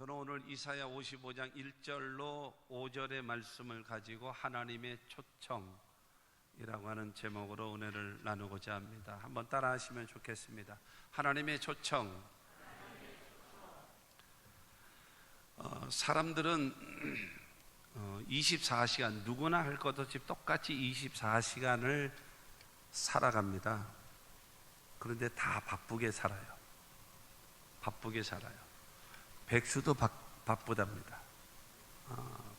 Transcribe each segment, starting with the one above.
저는 오늘 이사야 55장 1절로 5절의 말씀을 가지고 하나님의 초청이라고 하는 제목으로 은혜를 나누고자 합니다. 한번 따라 하시면 좋겠습니다. 하나님의 초청. 사람들은 24시간 누구나 할 것 없이 똑같이 24시간을 살아갑니다. 그런데 다 바쁘게 살아요. 바쁘게 살아요. 백수도 바쁘답니다.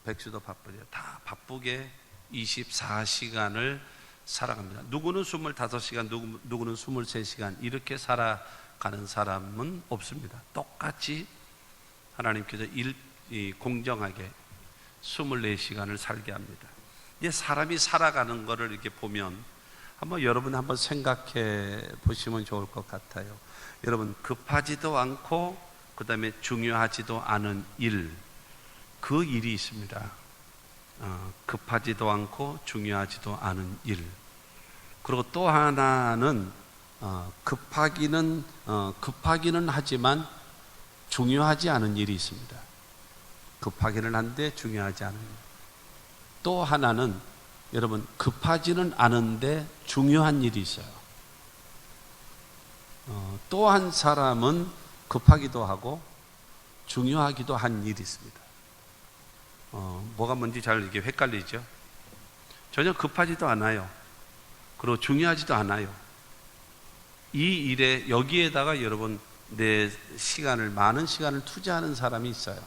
백수도 바쁘죠. 다 바쁘게 24시간을 살아갑니다. 누구는 25시간, 누구는 23시간 이렇게 살아가는 사람은 없습니다. 똑같이 하나님께서 공정하게 24시간을 살게 합니다. 이제 사람이 살아가는 것을 이렇게 보면 여러분 한번 생각해 보시면 좋을 것 같아요. 여러분, 급하지도 않고 그 다음에 중요하지도 않은 일, 그 일이 있습니다. 급하지도 않고 중요하지도 않은 일. 그리고 또 하나는 급하기는 하지만 중요하지 않은 일이 있습니다. 급하기는 한데 중요하지 않은 일. 또 하나는 여러분, 급하지는 않은데 중요한 일이 있어요. 또 한 사람은 급하기도 하고 중요하기도 한 일이 있습니다. 뭐가 뭔지 잘 이게 헷갈리죠? 전혀 급하지도 않아요. 그리고 중요하지도 않아요. 이 일에 여기에다가 여러분 내 많은 시간을 투자하는 사람이 있어요.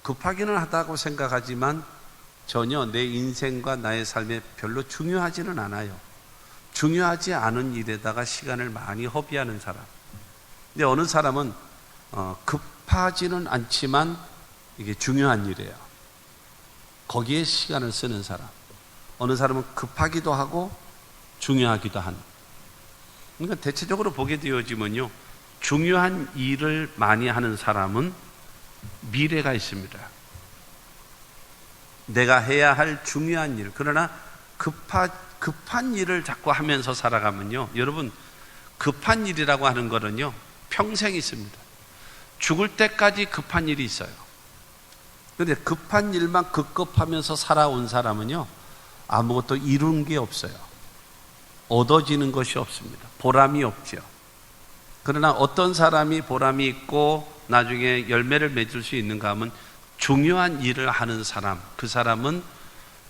급하기는 하다고 생각하지만 전혀 내 인생과 나의 삶에 별로 중요하지는 않아요. 중요하지 않은 일에다가 시간을 많이 허비하는 사람. 근데 어느 사람은 급하지는 않지만 이게 중요한 일이에요. 거기에 시간을 쓰는 사람. 어느 사람은 급하기도 하고 중요하기도 한. 그러니까 대체적으로 보게 되어지면요, 중요한 일을 많이 하는 사람은 미래가 있습니다. 내가 해야 할 중요한 일. 그러나 급한 일을 자꾸 하면서 살아가면요, 여러분, 급한 일이라고 하는 거는요 평생 있습니다. 죽을 때까지 급한 일이 있어요. 그런데 급한 일만 급급하면서 살아온 사람은요 아무것도 이룬 게 없어요. 얻어지는 것이 없습니다. 보람이 없죠. 그러나 어떤 사람이 보람이 있고 나중에 열매를 맺을 수 있는가 하면 중요한 일을 하는 사람, 그 사람은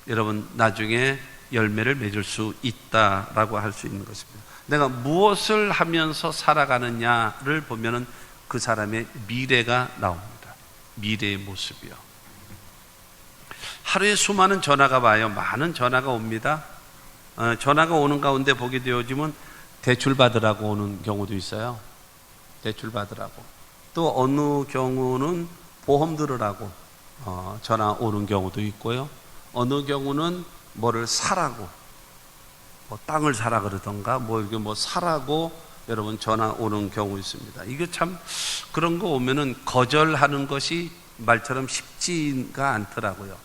여러분 나중에 열매를 맺을 수 있다라고 할 수 있는 것입니다. 내가 무엇을 하면서 살아가느냐를 보면은 그 사람의 미래가 나옵니다. 미래의 모습이요. 하루에 수많은 전화가 와요. 많은 전화가 옵니다. 전화가 오는 가운데 보게 되어지면 대출 받으라고 오는 경우도 있어요. 대출 받으라고. 또 어느 경우는 보험 들으라고 전화 오는 경우도 있고요. 어느 경우는 뭐를 사라고, 땅을 사라 그러던가 이렇게 사라고 여러분 전화 오는 경우 있습니다. 이게 참 그런 거 오면은 거절하는 것이 말처럼 쉽지가 않더라고요.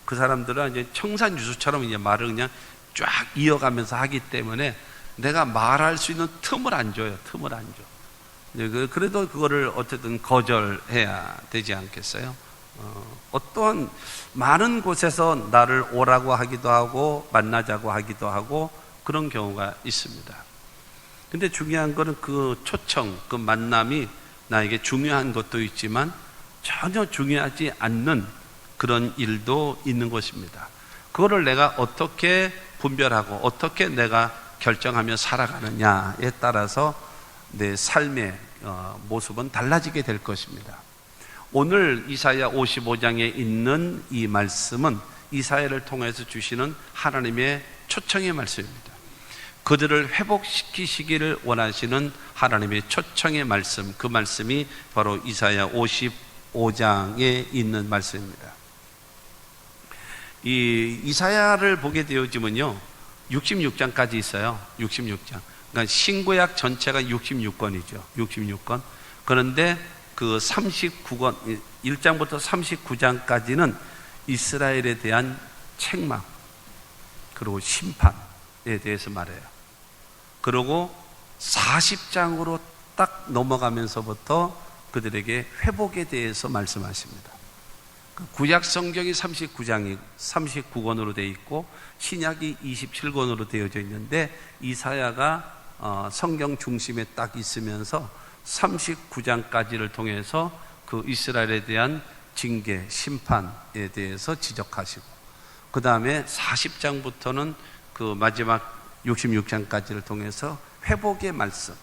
그 사람들은 이제 청산유수처럼 이제 말을 그냥 쫙 이어가면서 하기 때문에 내가 말할 수 있는 틈을 안 줘요. 틈을 안 줘. 그래도 그거를 어쨌든 거절해야 되지 않겠어요? 어떠한 많은 곳에서 나를 오라고 하기도 하고 만나자고 하기도 하고 그런 경우가 있습니다. 근데 중요한 거는 그 초청, 그 만남이 나에게 중요한 것도 있지만 전혀 중요하지 않는 그런 일도 있는 것입니다. 그거를 내가 어떻게 분별하고 어떻게 내가 결정하며 살아가느냐에 따라서 내 삶의 모습은 달라지게 될 것입니다. 오늘 이사야 55장에 있는 이 말씀은 이사야를 통해서 주시는 하나님의 초청의 말씀입니다. 그들을 회복시키시기를 원하시는 하나님의 초청의 말씀, 그 말씀이 바로 이사야 55장에 있는 말씀입니다. 이 이사야를 보게 되어지면요 66장까지 있어요. 66장. 그러니까 신구약 전체가 66권이죠. 66권. 그런데 그 39권, 1장부터 39장까지는 이스라엘에 대한 책망, 그리고 심판에 대해서 말해요. 그리고 40장으로 딱 넘어가면서부터 그들에게 회복에 대해서 말씀하십니다. 구약 성경이 39권으로 되어 있고 신약이 27권으로 되어져 있는데 이사야가 성경 중심에 딱 있으면서 39장까지를 통해서 그 이스라엘에 대한 징계, 심판에 대해서 지적하시고 그 다음에 40장부터는 그 마지막 66장까지를 통해서 회복의 말씀,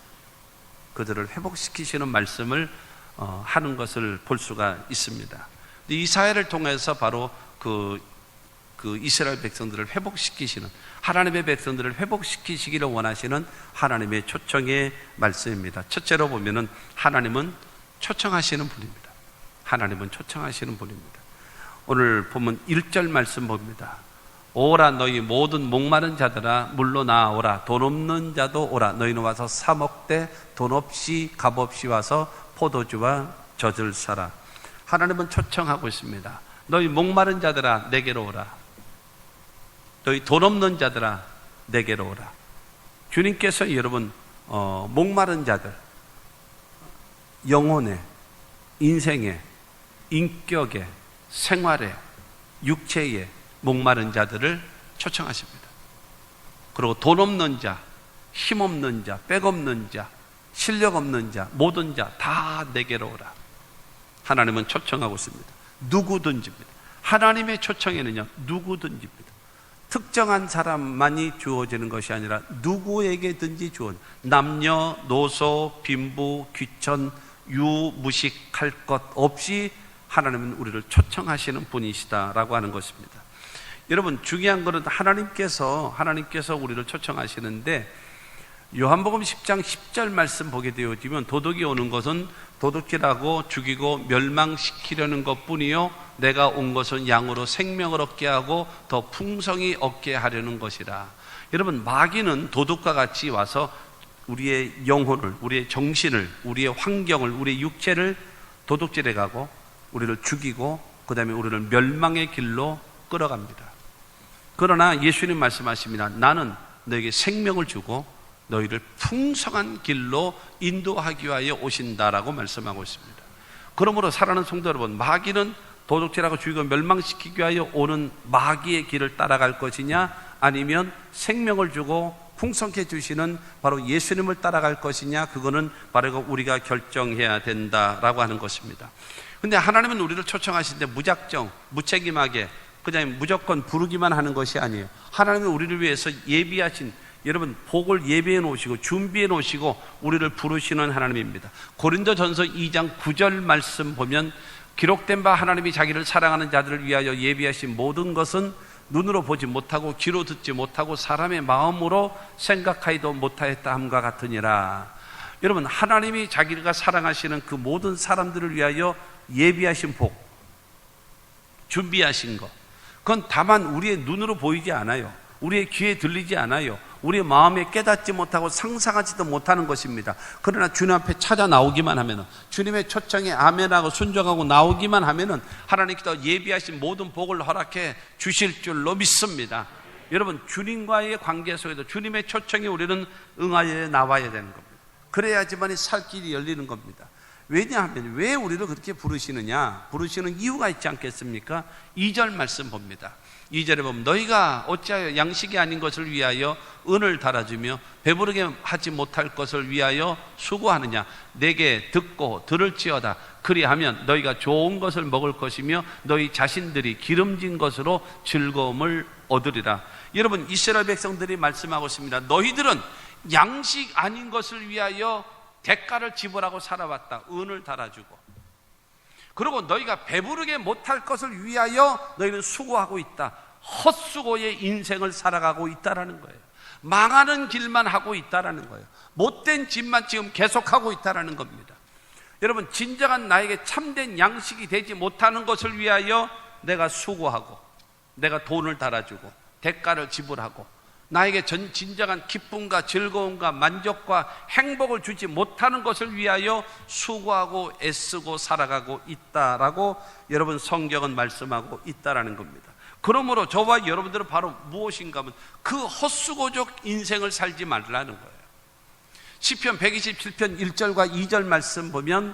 그들을 회복시키시는 말씀을 하는 것을 볼 수가 있습니다. 이사야를 통해서 바로 그 이스라엘 백성들을 회복시키시는, 하나님의 백성들을 회복시키시기를 원하시는 하나님의 초청의 말씀입니다. 첫째로 보면은 하나님은 초청하시는 분입니다. 하나님은 초청하시는 분입니다. 오늘 보면 1절 말씀 봅니다. 오라 너희 모든 목마른 자들아 물로 나오라. 돈 없는 자도 오라. 너희는 와서 사 먹되 돈 없이 값 없이 와서 포도주와 젖을 사라. 하나님은 초청하고 있습니다. 너희 목마른 자들아 내게로 오라. 너희 돈 없는 자들아 내게로 오라. 주님께서 여러분 목마른 자들, 영혼에, 인생에, 인격에, 생활에, 육체에 목마른 자들을 초청하십니다. 그리고 돈 없는 자, 힘 없는 자, 백 없는 자, 실력 없는 자, 모든 자 다 내게로 오라. 하나님은 초청하고 있습니다. 누구든지입니다. 하나님의 초청에는요 누구든지입니다. 특정한 사람만이 주어지는 것이 아니라 누구에게든지 주어집니다. 남녀, 노소, 빈부, 귀천, 유무식할 것 없이 하나님은 우리를 초청하시는 분이시다라고 하는 것입니다. 여러분 중요한 것은 하나님께서 우리를 초청하시는데 요한복음 10장 10절 말씀 보게 되어지면 도둑이 오는 것은 도둑질하고 죽이고 멸망시키려는 것뿐이요 내가 온 것은 양으로 생명을 얻게 하고 더 풍성히 얻게 하려는 것이라. 여러분 마귀는 도둑과 같이 와서 우리의 영혼을, 우리의 정신을, 우리의 환경을, 우리의 육체를 도둑질해 가고 우리를 죽이고 그 다음에 우리를 멸망의 길로 끌어갑니다. 그러나 예수님 말씀하십니다. 나는 너에게 생명을 주고 너희를 풍성한 길로 인도하기 위하여 오신다라고 말씀하고 있습니다. 그러므로 사랑하는 성도 여러분, 마귀는 도둑질하고 죽이고 멸망시키기 위하여 오는 마귀의 길을 따라갈 것이냐 아니면 생명을 주고 풍성케 주시는 바로 예수님을 따라갈 것이냐, 그거는 바로 우리가 결정해야 된다라고 하는 것입니다. 근데 하나님은 우리를 초청하시는데 무작정, 무책임하게 그냥 무조건 부르기만 하는 것이 아니에요. 하나님은 우리를 위해서 예비하신, 여러분 복을 예비해 놓으시고 준비해 놓으시고 우리를 부르시는 하나님입니다. 고린도전서 2장 9절 말씀 보면 기록된 바 하나님이 자기를 사랑하는 자들을 위하여 예비하신 모든 것은 눈으로 보지 못하고 귀로 듣지 못하고 사람의 마음으로 생각하지도 못하였다 함과 같으니라. 여러분 하나님이 자기가 사랑하시는 그 모든 사람들을 위하여 예비하신 복, 준비하신 것, 그건 다만 우리의 눈으로 보이지 않아요. 우리의 귀에 들리지 않아요. 우리의 마음에 깨닫지 못하고 상상하지도 못하는 것입니다. 그러나 주님 앞에 찾아 나오기만 하면은, 주님의 초청에 아멘하고 순종하고 나오기만 하면은 하나님께서 예비하신 모든 복을 허락해 주실 줄로 믿습니다. 여러분 주님과의 관계 속에서 주님의 초청에 우리는 응하여 나와야 되는 겁니다. 그래야지만 살 길이 열리는 겁니다. 왜냐하면 왜 우리를 그렇게 부르시느냐, 부르시는 이유가 있지 않겠습니까? 2절 말씀 봅니다. 2절에 보면 너희가 어찌하여 양식이 아닌 것을 위하여 은을 달아주며 배부르게 하지 못할 것을 위하여 수고하느냐. 내게 듣고 들을지어다. 그리하면 너희가 좋은 것을 먹을 것이며 너희 자신들이 기름진 것으로 즐거움을 얻으리라. 여러분 이스라엘 백성들이 말씀하고 있습니다. 너희들은 양식 아닌 것을 위하여 대가를 지불하고 살아왔다. 은을 달아주고. 그리고 너희가 배부르게 못할 것을 위하여 너희는 수고하고 있다. 헛수고의 인생을 살아가고 있다라는 거예요. 망하는 길만 하고 있다라는 거예요. 못된 짓만 지금 계속하고 있다라는 겁니다. 여러분 진정한 나에게 참된 양식이 되지 못하는 것을 위하여 내가 수고하고 내가 돈을 달아주고 대가를 지불하고 나에게 진정한 기쁨과 즐거움과 만족과 행복을 주지 못하는 것을 위하여 수고하고 애쓰고 살아가고 있다라고 여러분 성경은 말씀하고 있다라는 겁니다. 그러므로 저와 여러분들은 바로 무엇인가 하면 그 헛수고적 인생을 살지 말라는 거예요. 시편 127편 1절과 2절 말씀 보면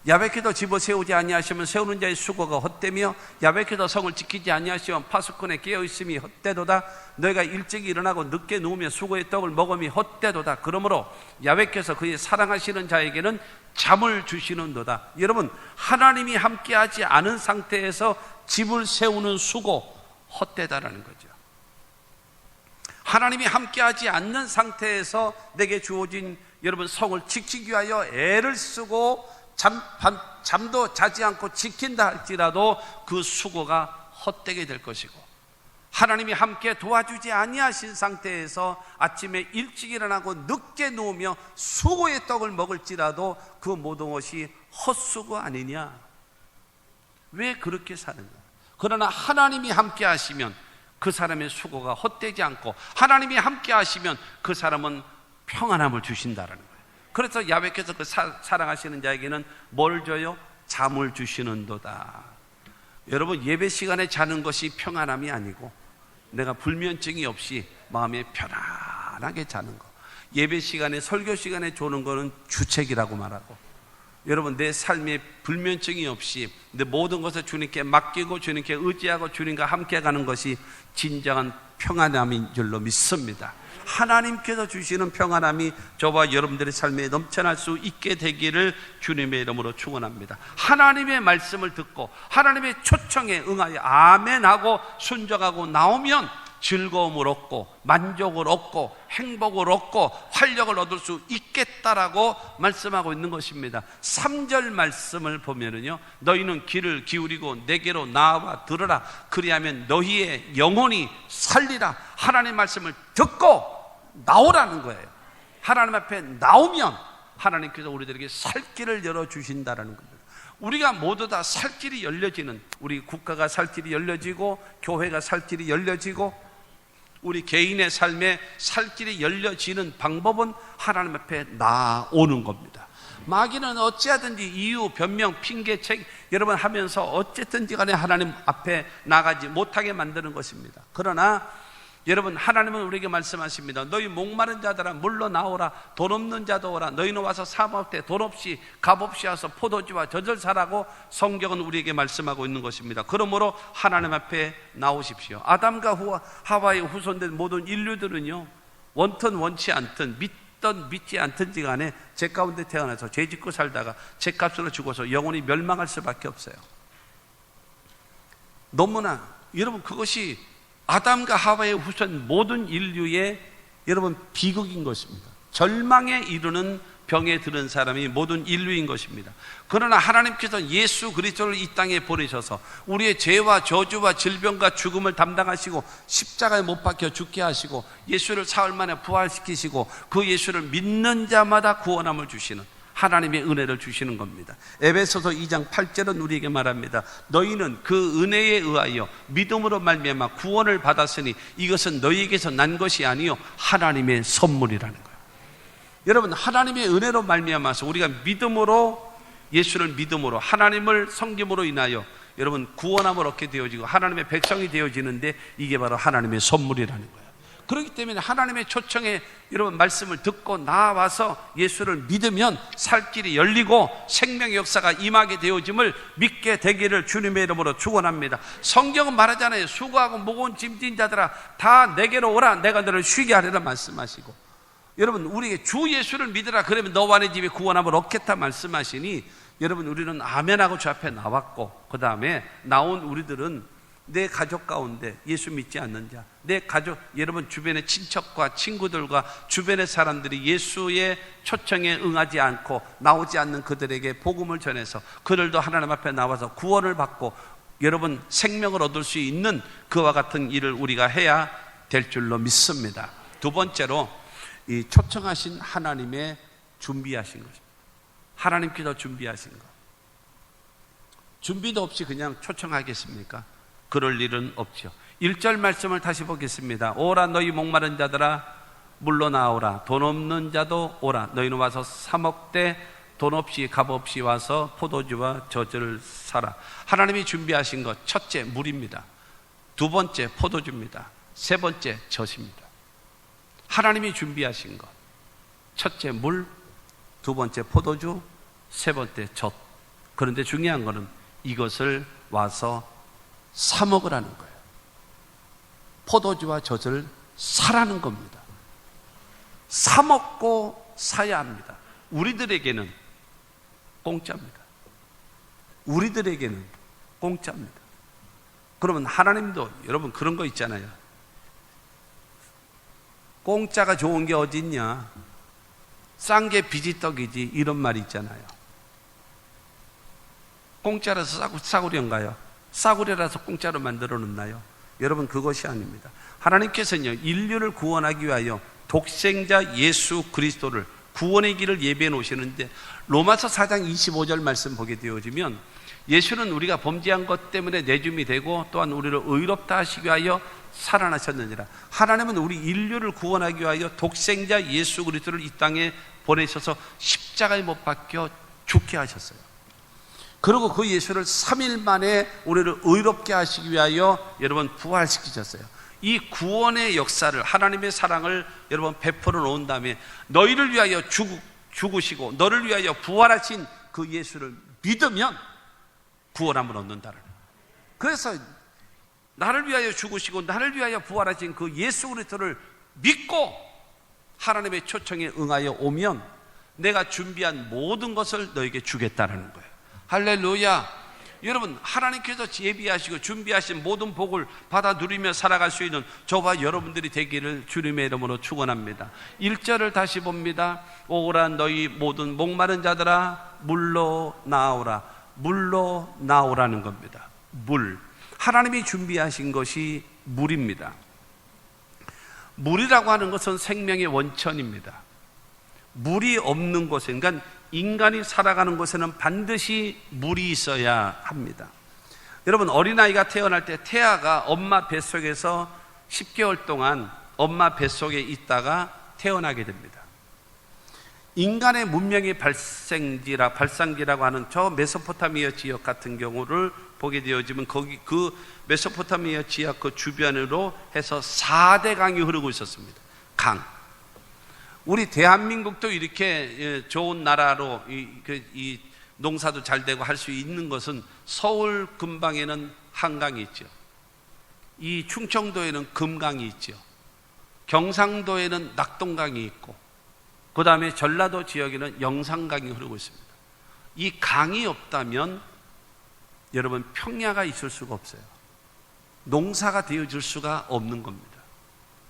야베케도 집어 세우지 아니하시면 세우는 자의 수고가 헛되며 야베케도 성을 지키지 아니하시면 파수꾼의 깨어있음이 헛되도다. 너희가 일찍 일어나고 늦게 누우며 수고의 떡을 먹음이 헛되도다. 그러므로 야베께서 그의 사랑하시는 자에게는 잠을 주시는도다. 여러분, 하나님이 함께하지 않은 상태에서 집을 세우는 수고 헛되다라는 거죠. 하나님이 함께하지 않는 상태에서 내게 주어진 여러분 성을 지키기 위하여 애를 쓰고 잠도 자지 않고 지킨다 할지라도 그 수고가 헛되게 될 것이고, 하나님이 함께 도와주지 아니하신 상태에서 아침에 일찍 일어나고 늦게 누우며 수고의 떡을 먹을지라도 그 모든 것이 헛수고 아니냐. 왜 그렇게 사는가? 그러나 하나님이 함께 하시면 그 사람의 수고가 헛되지 않고, 하나님이 함께 하시면 그 사람은 평안함을 주신다라는 거예요. 그래서 야베께서 그 사랑하시는 자에게는 뭘 줘요? 잠을 주시는도다. 여러분, 예배 시간에 자는 것이 평안함이 아니고 내가 불면증이 없이 마음에 편안하게 자는 거, 예배 시간에 설교 시간에 조는 거는 주책이라고 말하고, 여러분 내 삶에 불면증이 없이 내 모든 것을 주님께 맡기고 주님께 의지하고 주님과 함께 가는 것이 진정한 평안함인 줄로 믿습니다. 하나님께서 주시는 평안함이 저와 여러분들의 삶에 넘쳐날 수 있게 되기를 주님의 이름으로 축원합니다. 하나님의 말씀을 듣고 하나님의 초청에 응하여 아멘하고 순종하고 나오면 즐거움을 얻고 만족을 얻고 행복을 얻고 활력을 얻을 수 있겠다라고 말씀하고 있는 것입니다. 3절 말씀을 보면은요, 너희는 귀를 기울이고 내게로 나와 들으라. 그리하면 너희의 영혼이 살리라. 하나님의 말씀을 듣고 나오라는 거예요. 하나님 앞에 나오면 하나님께서 우리들에게 살 길을 열어주신다라는 겁니다. 우리가 모두 다 살 길이 열려지는, 우리 국가가 살 길이 열려지고 교회가 살 길이 열려지고 우리 개인의 삶에 살 길이 열려지는 방법은 하나님 앞에 나오는 겁니다. 마귀는 어찌하든지 이유, 변명, 핑계책 여러분 하면서 어쨌든지 간에 하나님 앞에 나가지 못하게 만드는 것입니다. 그러나 여러분, 하나님은 우리에게 말씀하십니다. 너희 목마른 자들아 물러 나오라. 돈 없는 자도 오라. 너희는 와서 사먹을 때 돈 없이 값 없이 와서 포도주와 젖을 사라고 성경은 우리에게 말씀하고 있는 것입니다. 그러므로 하나님 앞에 나오십시오. 아담과 하와의 후손된 모든 인류들은요, 원튼 원치 않든 믿든 믿지 않든지 간에 죄 가운데 태어나서 죄 짓고 살다가 죄값으로 죽어서 영원히 멸망할 수밖에 없어요. 너무나 여러분, 그것이 아담과 하와의 후손 모든 인류의 여러분 비극인 것입니다. 절망에 이르는 병에 들은 사람이 모든 인류인 것입니다. 그러나 하나님께서 예수 그리스도를 이 땅에 보내셔서 우리의 죄와 저주와 질병과 죽음을 담당하시고 십자가에 못 박혀 죽게 하시고 예수를 사흘 만에 부활시키시고 그 예수를 믿는 자마다 구원함을 주시는 하나님의 은혜를 주시는 겁니다. 에베소서 2장 8절은 우리에게 말합니다. 너희는 그 은혜에 의하여 믿음으로 말미암아 구원을 받았으니 이것은 너희에게서 난 것이 아니요 하나님의 선물이라는 거예요. 여러분, 하나님의 은혜로 말미암아서 우리가 믿음으로, 예수를 믿음으로 하나님을 섬김으로 인하여 여러분 구원함을 얻게 되어지고 하나님의 백성이 되어지는데 이게 바로 하나님의 선물이라는 거예요. 그렇기 때문에 하나님의 초청에 여러분 말씀을 듣고 나와서 예수를 믿으면 살 길이 열리고 생명의 역사가 임하게 되어짐을 믿게 되기를 주님의 이름으로 축원합니다. 성경은 말하잖아요. 수고하고 무거운 짐진 자들아 다 내게로 오라. 내가 너를 쉬게 하리라 말씀하시고, 여러분 우리에게 주 예수를 믿으라. 그러면 너와 내 집에 구원함을 얻겠다 말씀하시니, 여러분 우리는 아멘하고 주 앞에 나왔고, 그 다음에 나온 우리들은 내 가족 가운데 예수 믿지 않는 자, 내 가족, 여러분 주변의 친척과 친구들과 주변의 사람들이 예수의 초청에 응하지 않고 나오지 않는 그들에게 복음을 전해서 그들도 하나님 앞에 나와서 구원을 받고 여러분 생명을 얻을 수 있는 그와 같은 일을 우리가 해야 될 줄로 믿습니다. 두 번째로 이 초청하신 하나님의 준비하신 것입니다. 하나님께서 준비하신 것. 준비도 없이 그냥 초청하겠습니까? 그럴 일은 없죠. 1절 말씀을 다시 보겠습니다. 오라 너희 목마른 자들아 물러 나오라. 돈 없는 자도 오라. 너희는 와서 사 먹되 돈 없이 값 없이 와서 포도주와 젖을 사라. 하나님이 준비하신 것, 첫째 물입니다. 두 번째 포도주입니다. 세 번째 젖입니다. 하나님이 준비하신 것, 첫째 물, 두 번째 포도주, 세 번째 젖. 그런데 중요한 거는 이것을 와서 사 먹으라는 거예요. 포도주와 젖을 사라는 겁니다. 사 먹고 사야 합니다. 우리들에게는 공짜입니다. 우리들에게는 공짜입니다. 그러면 하나님도 여러분 그런 거 있잖아요. 공짜가 좋은 게 어디 있냐? 싼 게 비지떡이지, 이런 말이 있잖아요. 공짜라서 싸구려인가요? 싸구려라서 공짜로 만들어 놓나요? 여러분 그것이 아닙니다. 하나님께서는요, 인류를 구원하기 위하여 독생자 예수 그리스도를 구원의 길을 예비해 놓으시는데, 로마서 4장 25절 말씀 보게 되어지면 예수는 우리가 범죄한 것 때문에 내줌이 되고 또한 우리를 의롭다 하시기 위하여 살아나셨느니라. 하나님은 우리 인류를 구원하기 위하여 독생자 예수 그리스도를 이 땅에 보내셔서 십자가에 못 박혀 죽게 하셨어요. 그리고 그 예수를 3일 만에 우리를 의롭게 하시기 위하여 여러분 부활시키셨어요. 이 구원의 역사를, 하나님의 사랑을 여러분 베풀어 놓은 다음에 너희를 위하여 죽으시고 너를 위하여 부활하신 그 예수를 믿으면 구원함을 얻는다는 거예요. 그래서 나를 위하여 죽으시고 나를 위하여 부활하신 그 예수 그리스도를 믿고 하나님의 초청에 응하여 오면 내가 준비한 모든 것을 너에게 주겠다는 거예요. 할렐루야. 여러분, 하나님께서 예비하시고 준비하신 모든 복을 받아 누리며 살아갈 수 있는 저와 여러분들이 되기를 주님의 이름으로 축원합니다. 1절을 다시 봅니다. 오라 너희 모든 목마른 자들아 물로 나오라. 물로 나오라는 겁니다. 물. 하나님이 준비하신 것이 물입니다. 물이라고 하는 것은 생명의 원천입니다. 물이 없는 곳에, 그러니까 인간이 살아가는 곳에는 반드시 물이 있어야 합니다. 여러분, 어린아이가 태어날 때 태아가 엄마 뱃속에서 10개월 동안 엄마 뱃속에 있다가 태어나게 됩니다. 인간의 문명의 발상지라고 하는 저 메소포타미아 지역 같은 경우를 보게 되어지면 거기 그 메소포타미아 지역 그 주변으로 해서 4대 강이 흐르고 있었습니다. 강. 우리 대한민국도 이렇게 좋은 나라로 이 농사도 잘 되고 할 수 있는 것은 서울 근방에는 한강이 있죠. 이 충청도에는 금강이 있죠. 경상도에는 낙동강이 있고, 그 다음에 전라도 지역에는 영산강이 흐르고 있습니다. 이 강이 없다면 여러분 평야가 있을 수가 없어요. 농사가 되어질 수가 없는 겁니다.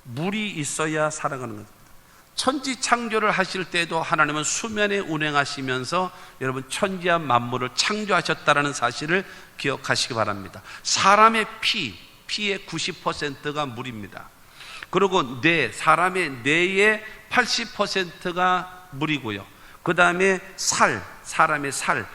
물이 있어야 살아가는 겁니다. 천지 창조를 하실 때도 하나님은 수면에 운행하시면서 여러분 천지와 만물을 창조하셨다는 사실을 기억하시기 바랍니다. 사람의 피의 90%가 물입니다. 그리고 사람의 뇌의 80%가 물이고요. 그 다음에 사람의 살의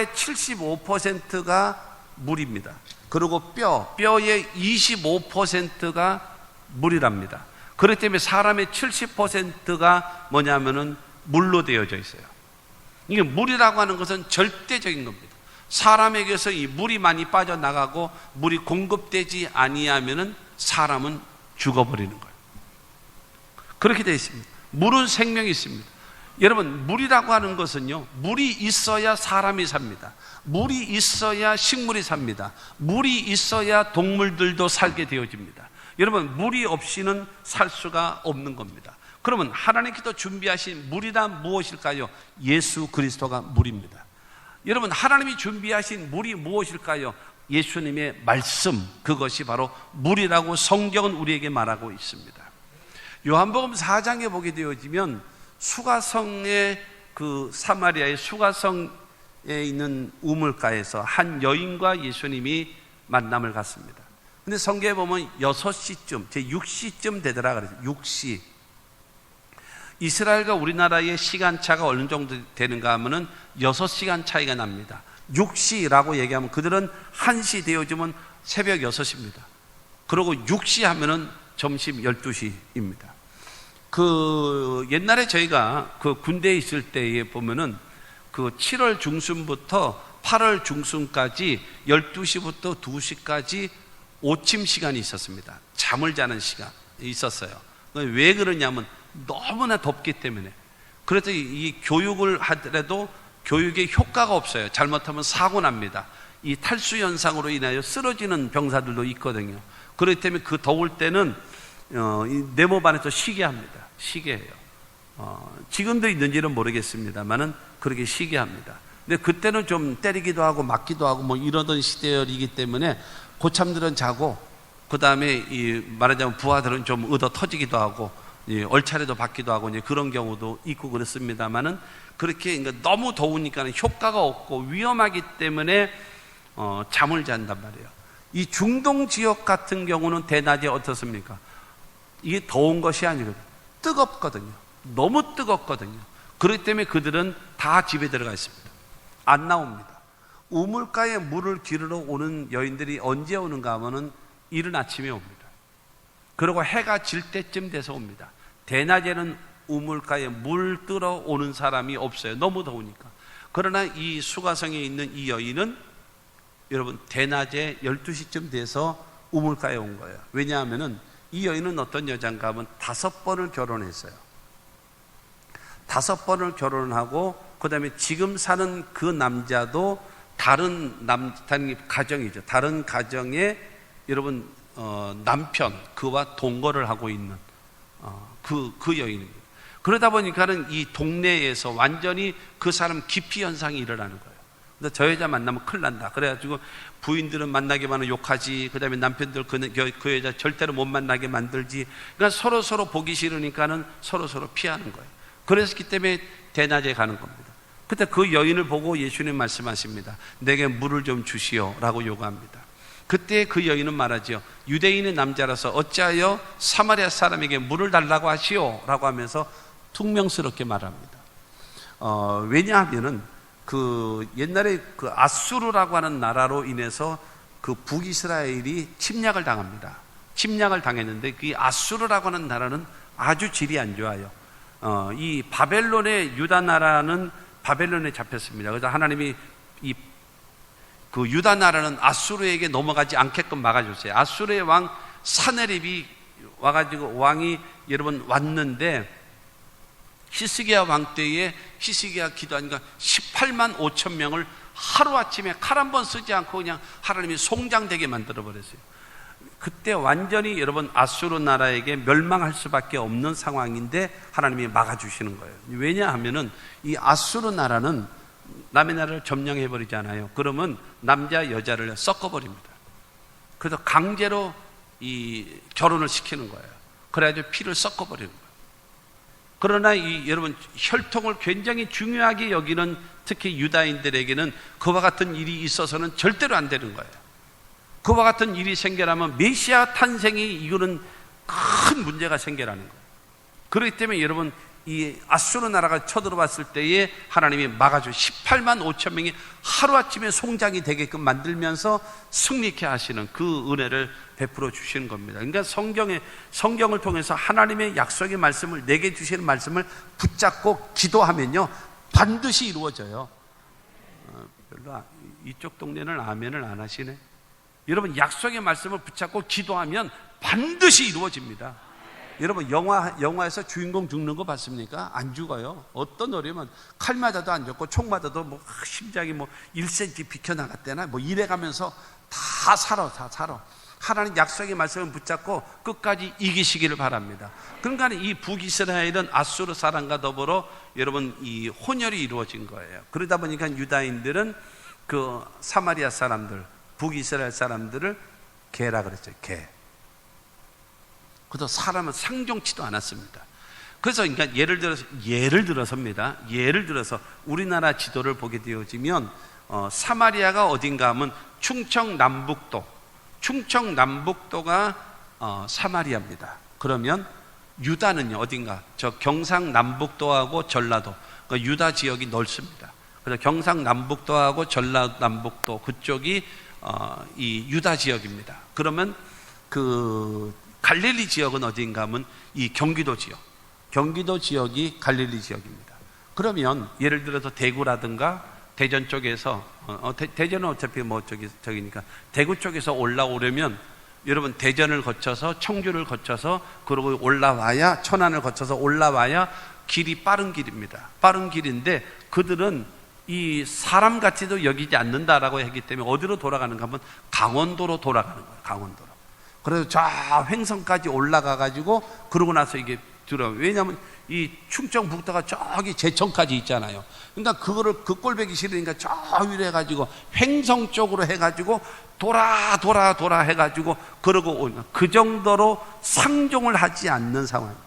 75%가 물입니다. 그리고 뼈의 25%가 물이랍니다. 그렇기 때문에 사람의 70%가 뭐냐면은 물로 되어져 있어요. 이게 물이라고 하는 것은 절대적인 겁니다. 사람에게서 이 물이 많이 빠져나가고 물이 공급되지 아니하면은 사람은 죽어버리는 거예요. 그렇게 되어 있습니다. 물은 생명이 있습니다. 여러분, 물이라고 하는 것은요, 물이 있어야 사람이 삽니다. 물이 있어야 식물이 삽니다. 물이 있어야 동물들도 살게 되어집니다. 여러분, 물이 없이는 살 수가 없는 겁니다. 그러면 하나님께서 준비하신 물이란 무엇일까요? 예수 그리스도가 물입니다. 여러분, 하나님이 준비하신 물이 무엇일까요? 예수님의 말씀, 그것이 바로 물이라고 성경은 우리에게 말하고 있습니다. 요한복음 4장에 보게 되어지면 수가성의 그 사마리아의 수가성에 있는 우물가에서 한 여인과 예수님이 만남을 갖습니다. 근데 성경에 보면 6시쯤, 제 6시쯤 되더라 그래서 6시. 이스라엘과 우리나라의 시간차가 어느 정도 되는가 하면은 6시간 차이가 납니다. 6시라고 얘기하면 그들은 1시 되어지면 새벽 6시입니다. 그리고 6시 하면은 점심 12시입니다. 그 옛날에 저희가 그 군대에 있을 때에 보면은 그 7월 중순부터 8월 중순까지 12시부터 2시까지 오침 시간이 있었습니다. 잠을 자는 시간이 있었어요. 왜 그러냐면 너무나 덥기 때문에. 그래서 이 교육을 하더라도 교육에 효과가 없어요. 잘못하면 사고 납니다. 이 탈수 현상으로 인하여 쓰러지는 병사들도 있거든요. 그렇기 때문에 그 더울 때는 내 몸 안에서 쉬게 합니다. 쉬게 해요. 지금도 있는지는 모르겠습니다만은 그렇게 쉬게 합니다. 근데 그때는 좀 때리기도 하고 맞기도 하고 뭐 이러던 시대이기 때문에 고참들은 자고, 그 다음에 말하자면 부하들은 좀 얻어 터지기도 하고, 얼차례도 받기도 하고 이제 그런 경우도 있고 그렇습니다만은, 그렇게 그러니까 너무 더우니까 효과가 없고 위험하기 때문에 잠을 잔단 말이에요. 이 중동 지역 같은 경우는 대낮에 어떻습니까? 이게 더운 것이 아니거든요. 뜨겁거든요. 너무 뜨겁거든요. 그렇기 때문에 그들은 다 집에 들어가 있습니다. 안 나옵니다. 우물가에 물을 기르러 오는 여인들이 언제 오는가 하면은 이른 아침에 옵니다. 그리고 해가 질 때쯤 돼서 옵니다. 대낮에는 우물가에 물 뜨러 오는 사람이 없어요. 너무 더우니까. 그러나 이 수가성에 있는 이 여인은 여러분 대낮에 12시쯤 돼서 우물가에 온 거예요. 왜냐하면은 이 여인은 어떤 여자인가 하면 5번을 결혼했어요. 5번을 결혼하고 그 다음에 지금 사는 그 남자도 다른 가정이죠. 다른 가정에 여러분 남편 그와 동거를 하고 있는 그 여인입니다. 그러다 보니까는 이 동네에서 완전히 그 사람 기피 현상이 일어나는 거예요. 근데 저 여자 만나면 큰일 난다. 그래가지고 부인들은 만나기만 하면 욕하지. 그 다음에 남편들 그 여자 절대로 못 만나게 만들지. 그러니까 서로 보기 싫으니까는 서로 피하는 거예요. 그랬기 때문에 대낮에 가는 겁니다. 그때 그 여인을 보고 예수님 말씀하십니다. 내게 물을 좀 주시오 라고 요구합니다. 그때 그 여인은 말하지요. 유대인의 남자라서 어찌하여 사마리아 사람에게 물을 달라고 하시오 라고 하면서 퉁명스럽게 말합니다. 왜냐하면은 그 옛날에 그 아수르라고 하는 나라로 인해서 그 북이스라엘이 침략을 당합니다. 침략을 당했는데 그 아수르라고 하는 나라는 아주 질이 안 좋아요. 이 바벨론의 유다 나라는 바벨론에 잡혔습니다. 그래서 하나님이 그 유다 나라는 아수르에게 넘어가지 않게끔 막아줬어요. 아수르의 왕 사네립이 와가지고 왕이 여러분 왔는데 히스기야 왕 때에 히스기야 기도하니까 18만 5천 명을 하루아침에 칼 한 번 쓰지 않고 그냥 하나님이 송장되게 만들어 버렸어요. 그때 완전히 여러분 아수르 나라에게 멸망할 수밖에 없는 상황인데 하나님이 막아주시는 거예요. 왜냐하면은 이 아수르 나라는 남의 나라를 점령해 버리잖아요. 그러면 남자 여자를 섞어버립니다. 그래서 강제로 이 결혼을 시키는 거예요. 그래가지고 피를 섞어버리는 거예요. 그러나 여러분 혈통을 굉장히 중요하게 여기는 특히 유다인들에게는 그와 같은 일이 있어서는 절대로 안 되는 거예요. 그와 같은 일이 생겨나면 메시아 탄생이 이거는 큰 문제가 생겨나는 거예요. 그렇기 때문에 여러분 이 아수르 나라가 쳐들어왔을 때에 하나님이 막아줘 18만 5천 명이 하루아침에 송장이 되게끔 만들면서 승리케 하시는 그 은혜를 베풀어 주시는 겁니다. 그러니까 성경을 통해서 하나님의 약속의 말씀을 내게 주시는 말씀을 붙잡고 기도하면요 반드시 이루어져요. 별로 이쪽 동네는 아멘을 안 하시네. 여러분 약속의 말씀을 붙잡고 기도하면 반드시 이루어집니다. 여러분 영화에서 주인공 죽는 거 봤습니까? 안 죽어요. 어떤 어려면 칼 맞아도 안 죽고 총 맞아도 뭐 심장이 뭐 1cm 비켜나갔대나 뭐 이래가면서 다 살아. 하나님 약속의 말씀을 붙잡고 끝까지 이기시기를 바랍니다. 그러니까 이 북이스라엘은 아수르 사람과 더불어 여러분 이 혼혈이 이루어진 거예요. 그러다 보니까 유다인들은 그 사마리아 사람들, 북이스라엘 사람들을 개라 그랬죠. 개. 그래서 사람은 상종치도 않았습니다. 그래서 그러니까 예를 들어서 우리나라 지도를 보게 되어지면 사마리아가 어딘가 하면 충청 남북도가 사마리아입니다. 그러면 유다는요 어딘가 저 경상남북도하고 전라도 그러니까 유다 지역이 넓습니다. 그래서 경상남북도하고 전라남북도 그쪽이 이 유다 지역입니다. 그러면 그 갈릴리 지역은 어디인가 하면 이 경기도 지역이 갈릴리 지역입니다. 그러면 예를 들어서 대구라든가 대전 쪽에서 대전은 어차피 뭐 저기니까 대구 쪽에서 올라오려면 여러분 대전을 거쳐서 청주를 거쳐서 그러고 올라와야 천안을 거쳐서 올라와야 길이 빠른 길입니다. 빠른 길인데 그들은 이 사람 같이도 여기지 않는다라고 했기 때문에 어디로 돌아가는가 하면 강원도로 돌아가는 거예요. 강원도로. 그래서 저 횡성까지 올라가 가지고 그러고 나서 이게 들어가요. 왜냐하면 이 충청북도가 저기 제천까지 있잖아요. 그러니까 그거를 그 꼴배기 싫으니까 저 위로 해가지고 횡성 쪽으로 해가지고 돌아 해가지고 그러고 오는 그 정도로 상종을 하지 않는 상황입니다.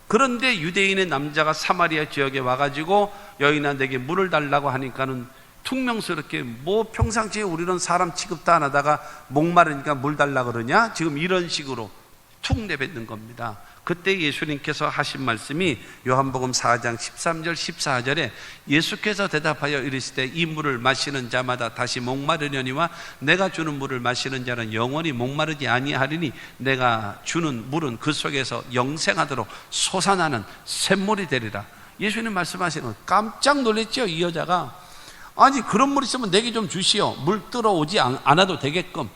그런데 유대인의 남자가 사마리아 지역에 와가지고 여인아 내게 물을 달라고 하니까는 퉁명스럽게 뭐 평상시에 우리는 사람 취급도 안 하다가 목마르니까 물 달라 그러냐? 지금 이런 식으로 툭 내뱉는 겁니다. 그때 예수님께서 하신 말씀이 요한복음 4장 13절 14절에 예수께서 대답하여 이르시되 이 물을 마시는 자마다 다시 목마르려니와 내가 주는 물을 마시는 자는 영원히 목마르지 아니하리니 내가 주는 물은 그 속에서 영생하도록 솟아나는 샘물이 되리라. 예수님 말씀하시는 거 깜짝 놀랐죠. 이 여자가 아니 그런 물 있으면 내게 좀 주시오. 물 들어오지 않아도 되게끔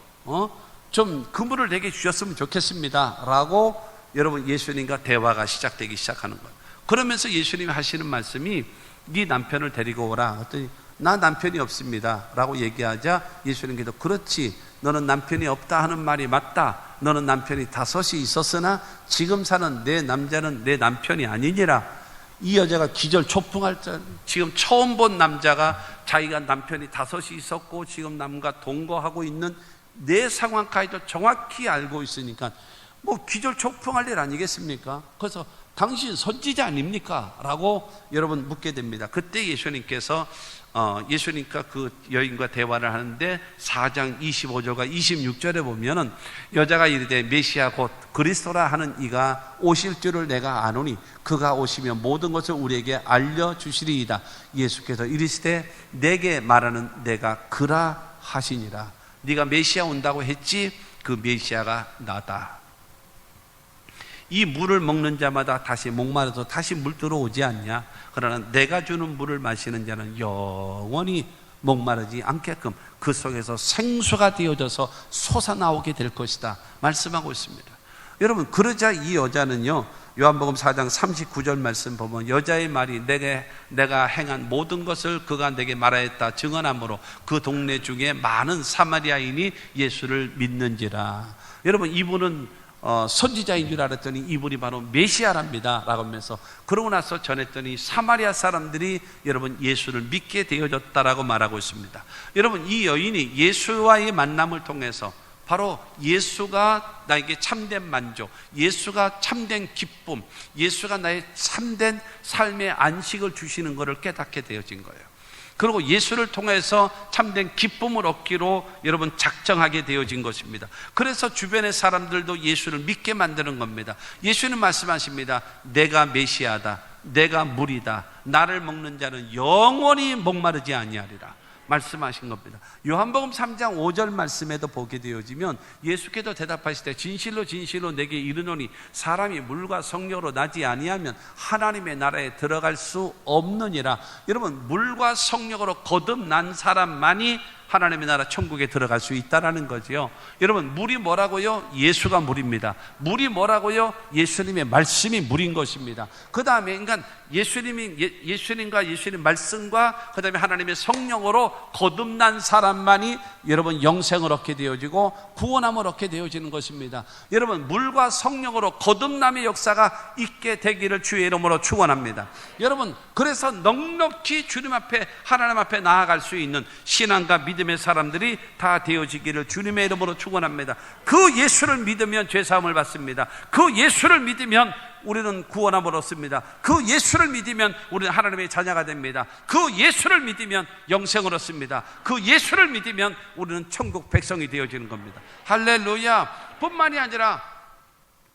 좀 그 물을 내게 주셨으면 좋겠습니다 라고 여러분 예수님과 대화가 시작되기 시작하는 거예요. 그러면서 예수님이 하시는 말씀이 네 남편을 데리고 오라. 그랬더니 나 남편이 없습니다 라고 얘기하자 예수님께서 그렇지 너는 남편이 없다 하는 말이 맞다. 너는 남편이 5이 있었으나 지금 사는 내 남자는 내 남편이 아니니라. 이 여자가 기절초풍할 때 지금 처음 본 남자가 자기가 남편이 5이 있었고 지금 남과 동거하고 있는 내 상황까지도 정확히 알고 있으니까 뭐 기절초풍할 일 아니겠습니까? 그래서 당신 선지자 아닙니까? 라고 여러분 묻게 됩니다. 그때 예수님께서 예수님과 그 여인과 대화를 하는데 4장 25절과 26절에 보면은 여자가 이르되 메시아 곧 그리스도라 하는 이가 오실 줄을 내가 아노니 그가 오시면 모든 것을 우리에게 알려주시리이다. 예수께서 이르시되 내게 말하는 내가 그라 하시니라. 네가 메시아 온다고 했지? 그 메시아가 나다. 이 물을 먹는 자마다 다시 목마르서 다시 물 들어오지 않냐? 그러나 내가 주는 물을 마시는 자는 영원히 목마르지 않게끔 그 속에서 생수가 되어져서 솟아나오게 될 것이다 말씀하고 있습니다. 여러분 그러자 이 여자는요 요한복음 4장 39절 말씀 보면 여자의 말이 내가 행한 모든 것을 그가 내게 말하였다 증언하므로 그 동네 중에 많은 사마리아인이 예수를 믿는지라. 여러분 이분은 선지자인 줄 알았더니 이분이 바로 메시아랍니다 라고 하면서 그러고 나서 전했더니 사마리아 사람들이 여러분 예수를 믿게 되어졌다라고 말하고 있습니다. 여러분 이 여인이 예수와의 만남을 통해서 바로 예수가 나에게 참된 만족, 예수가 참된 기쁨, 예수가 나의 참된 삶의 안식을 주시는 것을 깨닫게 되어진 거예요. 그리고 예수를 통해서 참된 기쁨을 얻기로 여러분 작정하게 되어진 것입니다. 그래서 주변의 사람들도 예수를 믿게 만드는 겁니다. 예수는 말씀하십니다. 내가 메시아다, 내가 물이다, 나를 먹는 자는 영원히 목마르지 아니하리라 말씀하신 겁니다. 요한복음 3장 5절 말씀에도 보게 되어지면 예수께서 대답하시되 진실로 진실로 내게 이르노니 사람이 물과 성령으로 나지 아니하면 하나님의 나라에 들어갈 수 없느니라. 여러분 물과 성령으로 거듭난 사람만이 하나님의 나라 천국에 들어갈 수 있다라는 거죠. 여러분 물이 뭐라고요? 예수가 물입니다. 물이 뭐라고요? 예수님의 말씀이 물인 것입니다. 그 다음에 그러니까 예수님과 예수님 말씀과 그 다음에 하나님의 성령으로 거듭난 사람만이 여러분 영생을 얻게 되어지고 구원함을 얻게 되어지는 것입니다. 여러분 물과 성령으로 거듭남의 역사가 있게 되기를 주의 이름으로 축원합니다. 여러분 그래서 넉넉히 주님 앞에 하나님 앞에 나아갈 수 있는 신앙과 믿음의 사람들이 다 되어지기를 주님의 이름으로 축원합니다. 그 예수를 믿으면 죄사함을 받습니다. 그 예수를 믿으면 우리는 구원함을 얻습니다. 그 예수를 믿으면 우리는 하나님의 자녀가 됩니다. 그 예수를 믿으면 영생을 얻습니다. 그 예수를 믿으면 우리는 천국 백성이 되어지는 겁니다. 할렐루야. 뿐만이 아니라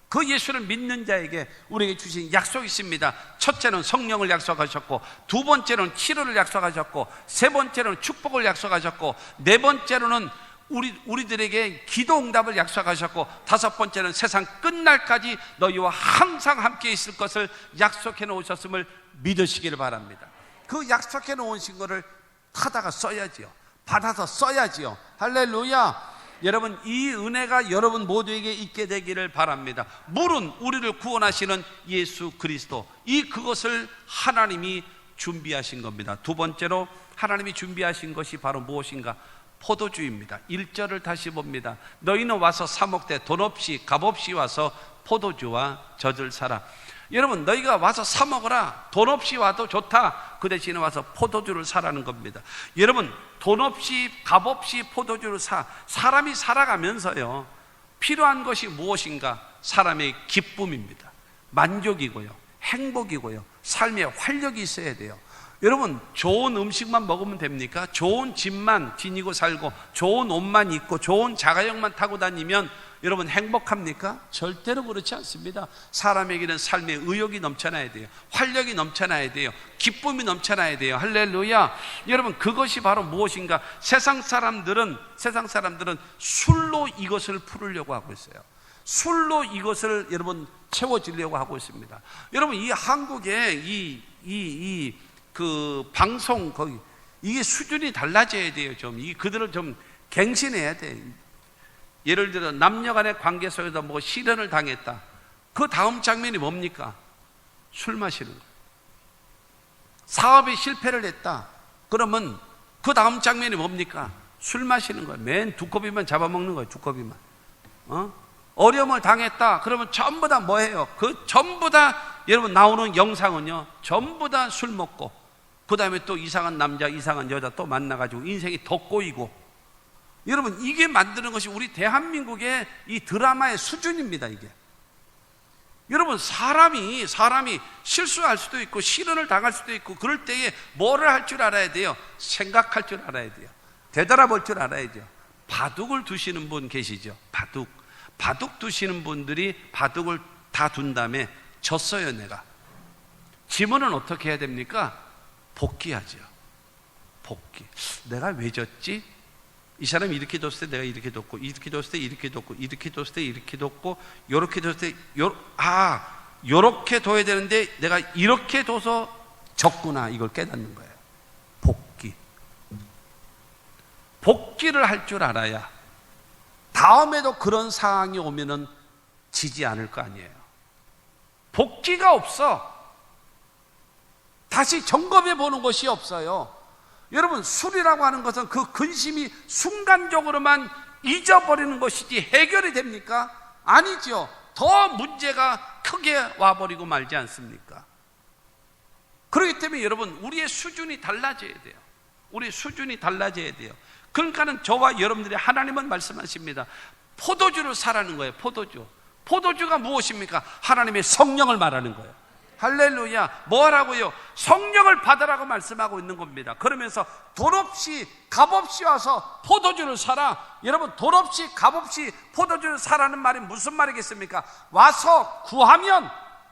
그 예수를 믿는 자에게 우리에게 주신 약속이 있습니다. 첫째는 성령을 약속하셨고, 두 번째는 치료를 약속하셨고, 세 번째는 축복을 약속하셨고, 네 번째로는 우리들에게 기도 응답을 약속하셨고, 다섯 번째는 세상 끝날까지 너희와 항상 함께 있을 것을 약속해 놓으셨음을 믿으시기를 바랍니다. 그 약속해 놓으신 것을 타다가 써야지요. 받아서 써야지요. 할렐루야. 여러분 이 은혜가 여러분 모두에게 있게 되기를 바랍니다. 물은 우리를 구원하시는 예수 그리스도, 그것을 하나님이 준비하신 겁니다. 두 번째로 하나님이 준비하신 것이 바로 무엇인가? 포도주입니다. 1절을 다시 봅니다. 너희는 와서 사 먹되 돈 없이 값없이 와서 포도주와 젖을 사라. 여러분, 너희가 와서 사 먹어라. 돈 없이 와도 좋다. 그 대신에 와서 포도주를 사라는 겁니다. 여러분, 돈 없이 값없이 포도주를 사람이 살아가면서요, 필요한 것이 무엇인가? 사람의 기쁨입니다. 만족이고요, 행복이고요, 삶에 활력이 있어야 돼요. 여러분, 좋은 음식만 먹으면 됩니까? 좋은 집만 지니고 살고 좋은 옷만 입고 좋은 자가용만 타고 다니면 여러분 행복합니까? 절대로 그렇지 않습니다. 사람에게는 삶의 의욕이 넘쳐나야 돼요. 활력이 넘쳐나야 돼요. 기쁨이 넘쳐나야 돼요. 할렐루야. 여러분, 그것이 바로 무엇인가? 세상 사람들은 술로 이것을 풀으려고 하고 있어요. 술로 이것을 여러분 채워지려고 하고 있습니다. 여러분, 이 한국의 그 방송 거기 이게 수준이 달라져야 돼요. 좀 그들을 좀 갱신해야 돼. 예를 들어 남녀간의 관계 속에서 뭐 실현을 당했다. 그 다음 장면이 뭡니까? 술 마시는 거예요. 사업에 실패를 했다. 그러면 그 다음 장면이 뭡니까? 술 마시는 거예요. 맨 두 컵이만 잡아먹는 거예요. 두 컵이만. 어려움을 당했다. 그러면 전부 다 뭐예요? 그 전부 다 여러분 나오는 영상은요, 전부 다 술 먹고, 그 다음에 또 이상한 남자, 이상한 여자 또 만나가지고 인생이 더 꼬이고. 여러분, 이게 만드는 것이 우리 대한민국의 이 드라마의 수준입니다. 이게. 여러분, 사람이 실수할 수도 있고 실언을 당할 수도 있고, 그럴 때에 뭐를 할 줄 알아야 돼요? 생각할 줄 알아야 돼요. 되돌아볼 줄 알아야 돼요. 바둑을 두시는 분 계시죠? 바둑 두시는 분들이 바둑을 다 둔 다음에 졌어요. 내가 지면은 어떻게 해야 됩니까? 복귀하죠. 복귀. 내가 왜 졌지? 이 사람이 이렇게 뒀을 때 내가 이렇게 뒀고, 이렇게 뒀을 때 이렇게 뒀고, 이렇게 뒀을 때 이렇게 뒀고, 요렇게 뒀을 때 요렇게 둬야 되는데 내가 이렇게 둬서 졌구나. 이걸 깨닫는 거예요. 복귀를 할 줄 알아야 다음에도 그런 상황이 오면은 지지 않을 거 아니에요. 복귀가 없어. 다시 점검해 보는 것이 없어요. 여러분, 술이라고 하는 것은 그 근심이 순간적으로만 잊어버리는 것이지 해결이 됩니까? 아니죠. 더 문제가 크게 와버리고 말지 않습니까? 그렇기 때문에 여러분, 우리의 수준이 달라져야 돼요. 우리 수준이 달라져야 돼요. 그러니까는 저와 여러분들이 하나님은 말씀하십니다. 포도주를 사라는 거예요. 포도주가 무엇입니까? 하나님의 성령을 말하는 거예요. 할렐루야. 뭐라고요? 성령을 받으라고 말씀하고 있는 겁니다. 그러면서 돈 없이 값없이 와서 포도주를 사라. 여러분, 돈 없이 값없이 포도주를 사라는 말이 무슨 말이겠습니까? 와서 구하면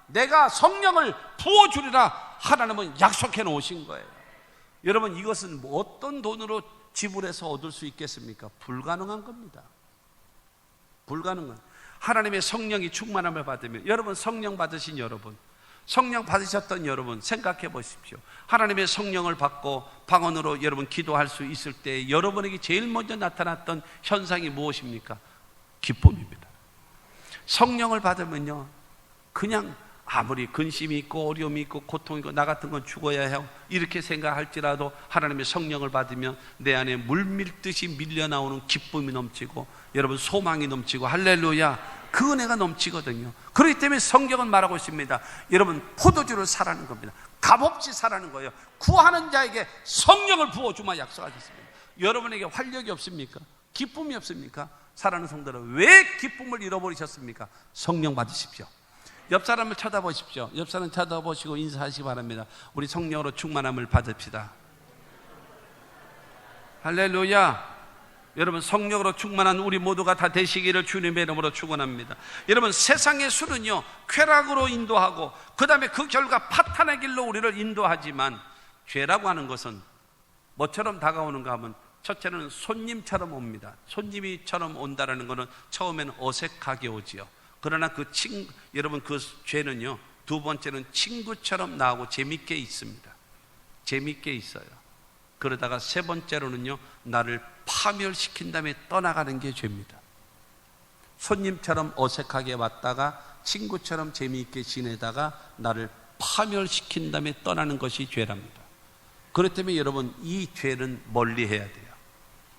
내가 성령을 부어주리라 하나님은 약속해 놓으신 거예요. 여러분, 이것은 어떤 돈으로 지불해서 얻을 수 있겠습니까? 불가능한 겁니다. 불가능한. 하나님의 성령이 충만함을 받으면, 여러분, 성령 받으신 여러분, 성령 받으셨던 여러분 생각해 보십시오. 하나님의 성령을 받고 방언으로 여러분 기도할 수 있을 때 여러분에게 제일 먼저 나타났던 현상이 무엇입니까? 기쁨입니다. 성령을 받으면요, 그냥 아무리 근심이 있고 어려움이 있고 고통이 있고 나 같은 건 죽어야 해요 이렇게 생각할지라도 하나님의 성령을 받으면 내 안에 물밀듯이 밀려나오는 기쁨이 넘치고 여러분 소망이 넘치고 할렐루야, 그 은혜가 넘치거든요. 그렇기 때문에 성경은 말하고 있습니다. 여러분, 포도주를 사라는 겁니다. 값없이 사라는 거예요. 구하는 자에게 성령을 부어주마 약속하셨습니다. 여러분에게 활력이 없습니까? 기쁨이 없습니까? 사랑하는 성도들, 왜 기쁨을 잃어버리셨습니까? 성령 받으십시오. 옆 사람을 쳐다보십시오. 옆 사람 쳐다보시고 인사하시기 바랍니다. 우리 성령으로 충만함을 받읍시다. 할렐루야. 여러분, 성령으로 충만한 우리 모두가 다 되시기를 주님의 이름으로 축원합니다. 여러분, 세상의 술은요 쾌락으로 인도하고 그 다음에 그 결과 파탄의 길로 우리를 인도하지만, 죄라고 하는 것은 뭐처럼 다가오는가 하면 첫째는 손님처럼 옵니다. 손님이처럼 온다라는 것은 처음에는 어색하게 오지요. 그러나 여러분, 그 죄는요 두 번째는 친구처럼 나오고 재밌게 있습니다. 재밌게 있어요. 그러다가 세 번째로는요, 나를 파멸시킨 다음에 떠나가는 게 죄입니다. 손님처럼 어색하게 왔다가 친구처럼 재미있게 지내다가 나를 파멸시킨 다음에 떠나는 것이 죄랍니다. 그렇기 때문에 여러분, 이 죄는 멀리 해야 돼요.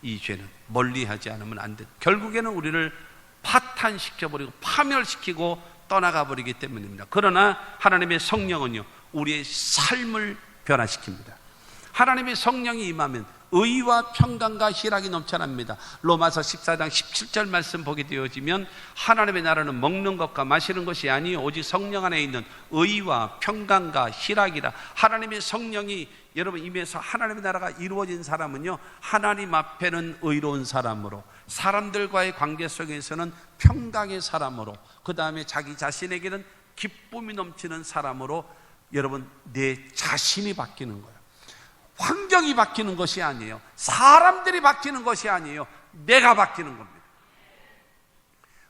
이 죄는 멀리 하지 않으면 안 돼요. 결국에는 우리를 파탄시켜버리고 파멸시키고 떠나가 버리기 때문입니다. 그러나 하나님의 성령은요, 우리의 삶을 변화시킵니다. 하나님의 성령이 임하면 의와 평강과 희락이 넘쳐납니다. 로마서 14장 17절 말씀 보게 되어지면 하나님의 나라는 먹는 것과 마시는 것이 아니요 오직 성령 안에 있는 의와 평강과 희락이라. 하나님의 성령이 여러분 임해서 하나님의 나라가 이루어진 사람은요, 하나님 앞에는 의로운 사람으로, 사람들과의 관계 속에서는 평강의 사람으로, 그 다음에 자기 자신에게는 기쁨이 넘치는 사람으로 여러분 내 자신이 바뀌는 거예요. 환경이 바뀌는 것이 아니에요. 사람들이 바뀌는 것이 아니에요. 내가 바뀌는 겁니다.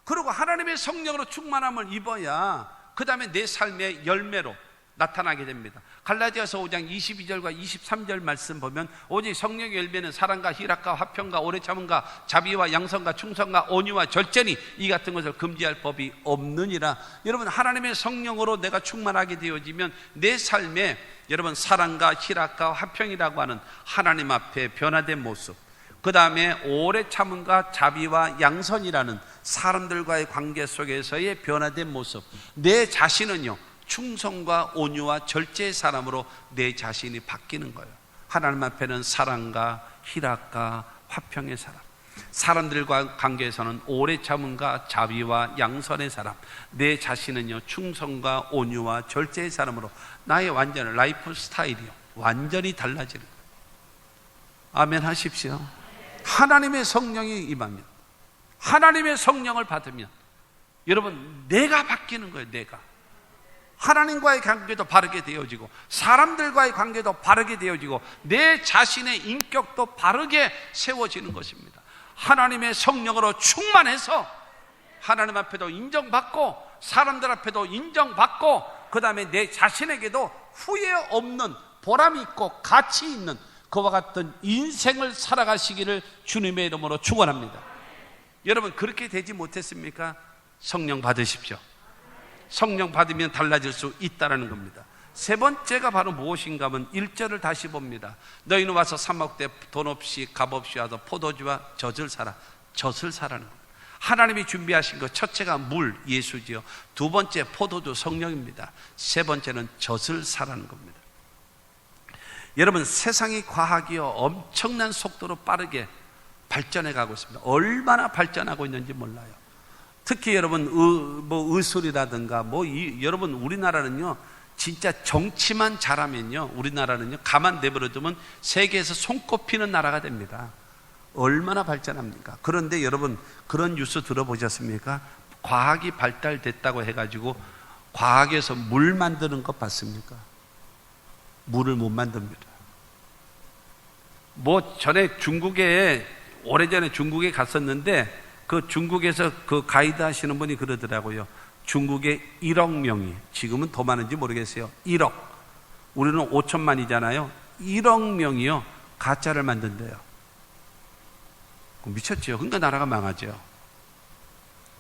그리고 하나님의 성령으로 충만함을 입어야 그 다음에 내 삶의 열매로 나타나게 됩니다. 갈라디아서 5장 22절과 23절 말씀 보면 오직 성령의 열매는 사랑과 희락과 화평과 오래 참음과 자비와 양선과 충성과 온유와 절제니 이 같은 것을 금지할 법이 없느니라. 여러분, 하나님의 성령으로 내가 충만하게 되어지면 내 삶에 여러분 사랑과 희락과 화평이라고 하는 하나님 앞에 변화된 모습, 그 다음에 오래 참음과 자비와 양선이라는 사람들과의 관계 속에서의 변화된 모습, 내 자신은요 충성과 온유와 절제의 사람으로 내 자신이 바뀌는 거예요. 하나님 앞에는 사랑과 희락과 화평의 사람, 사람들과 관계에서는 오래 참음과 자비와 양선의 사람, 내 자신은요 충성과 온유와 절제의 사람으로 나의 완전한 라이프 스타일이요 완전히 달라지는 거예요. 아멘 하십시오. 하나님의 성령이 임하면, 하나님의 성령을 받으면 여러분 내가 바뀌는 거예요. 내가 하나님과의 관계도 바르게 되어지고 사람들과의 관계도 바르게 되어지고 내 자신의 인격도 바르게 세워지는 것입니다. 하나님의 성령으로 충만해서 하나님 앞에도 인정받고 사람들 앞에도 인정받고 그 다음에 내 자신에게도 후회 없는 보람이 있고 가치 있는 그와 같은 인생을 살아가시기를 주님의 이름으로 축원합니다. 여러분, 그렇게 되지 못했습니까? 성령 받으십시오. 성령 받으면 달라질 수 있다는 겁니다. 세 번째가 바로 무엇인가 하면 1절을 다시 봅니다. 너희는 와서 사 먹되 돈 없이 값 없이 와서 포도주와 젖을 사라. 젖을 사라는 겁니다. 하나님이 준비하신 것, 첫째가 물, 예수지요. 두 번째 포도주, 성령입니다. 세 번째는 젖을 사라는 겁니다. 여러분, 세상의 과학이요 엄청난 속도로 빠르게 발전해 가고 있습니다. 얼마나 발전하고 있는지 몰라요. 특히 여러분 의술이라든가 여러분 우리나라는요 진짜 정치만 잘하면요 우리나라는요 가만 내버려두면 세계에서 손꼽히는 나라가 됩니다. 얼마나 발전합니까? 그런데 여러분 그런 뉴스 들어보셨습니까? 과학이 발달됐다고 해가지고 과학에서 물 만드는 것 봤습니까? 물을 못 만듭니다. 전에 오래전에 중국에 갔었는데 그 중국에서 그 가이드 하시는 분이 그러더라고요. 중국에 1억 명이, 지금은 더 많은지 모르겠어요. 1억. 우리는 5천만이잖아요. 1억 명이요 가짜를 만든대요. 미쳤죠. 그러니까 나라가 망하죠.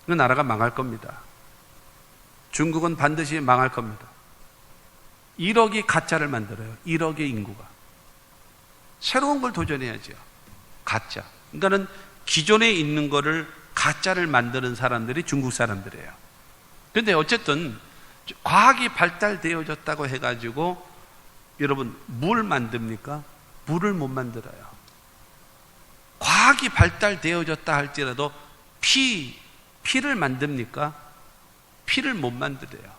그 나라가 망할 겁니다. 중국은 반드시 망할 겁니다. 1억이 가짜를 만들어요. 1억의 인구가. 새로운 걸 도전해야죠. 가짜. 그러니까는 기존에 있는 거를 가짜를 만드는 사람들이 중국 사람들이에요. 그런데 어쨌든 과학이 발달되어졌다고 해가지고 여러분 물 만듭니까? 물을 못 만들어요. 과학이 발달되어졌다 할지라도 피를 만듭니까? 피를 못 만들어요.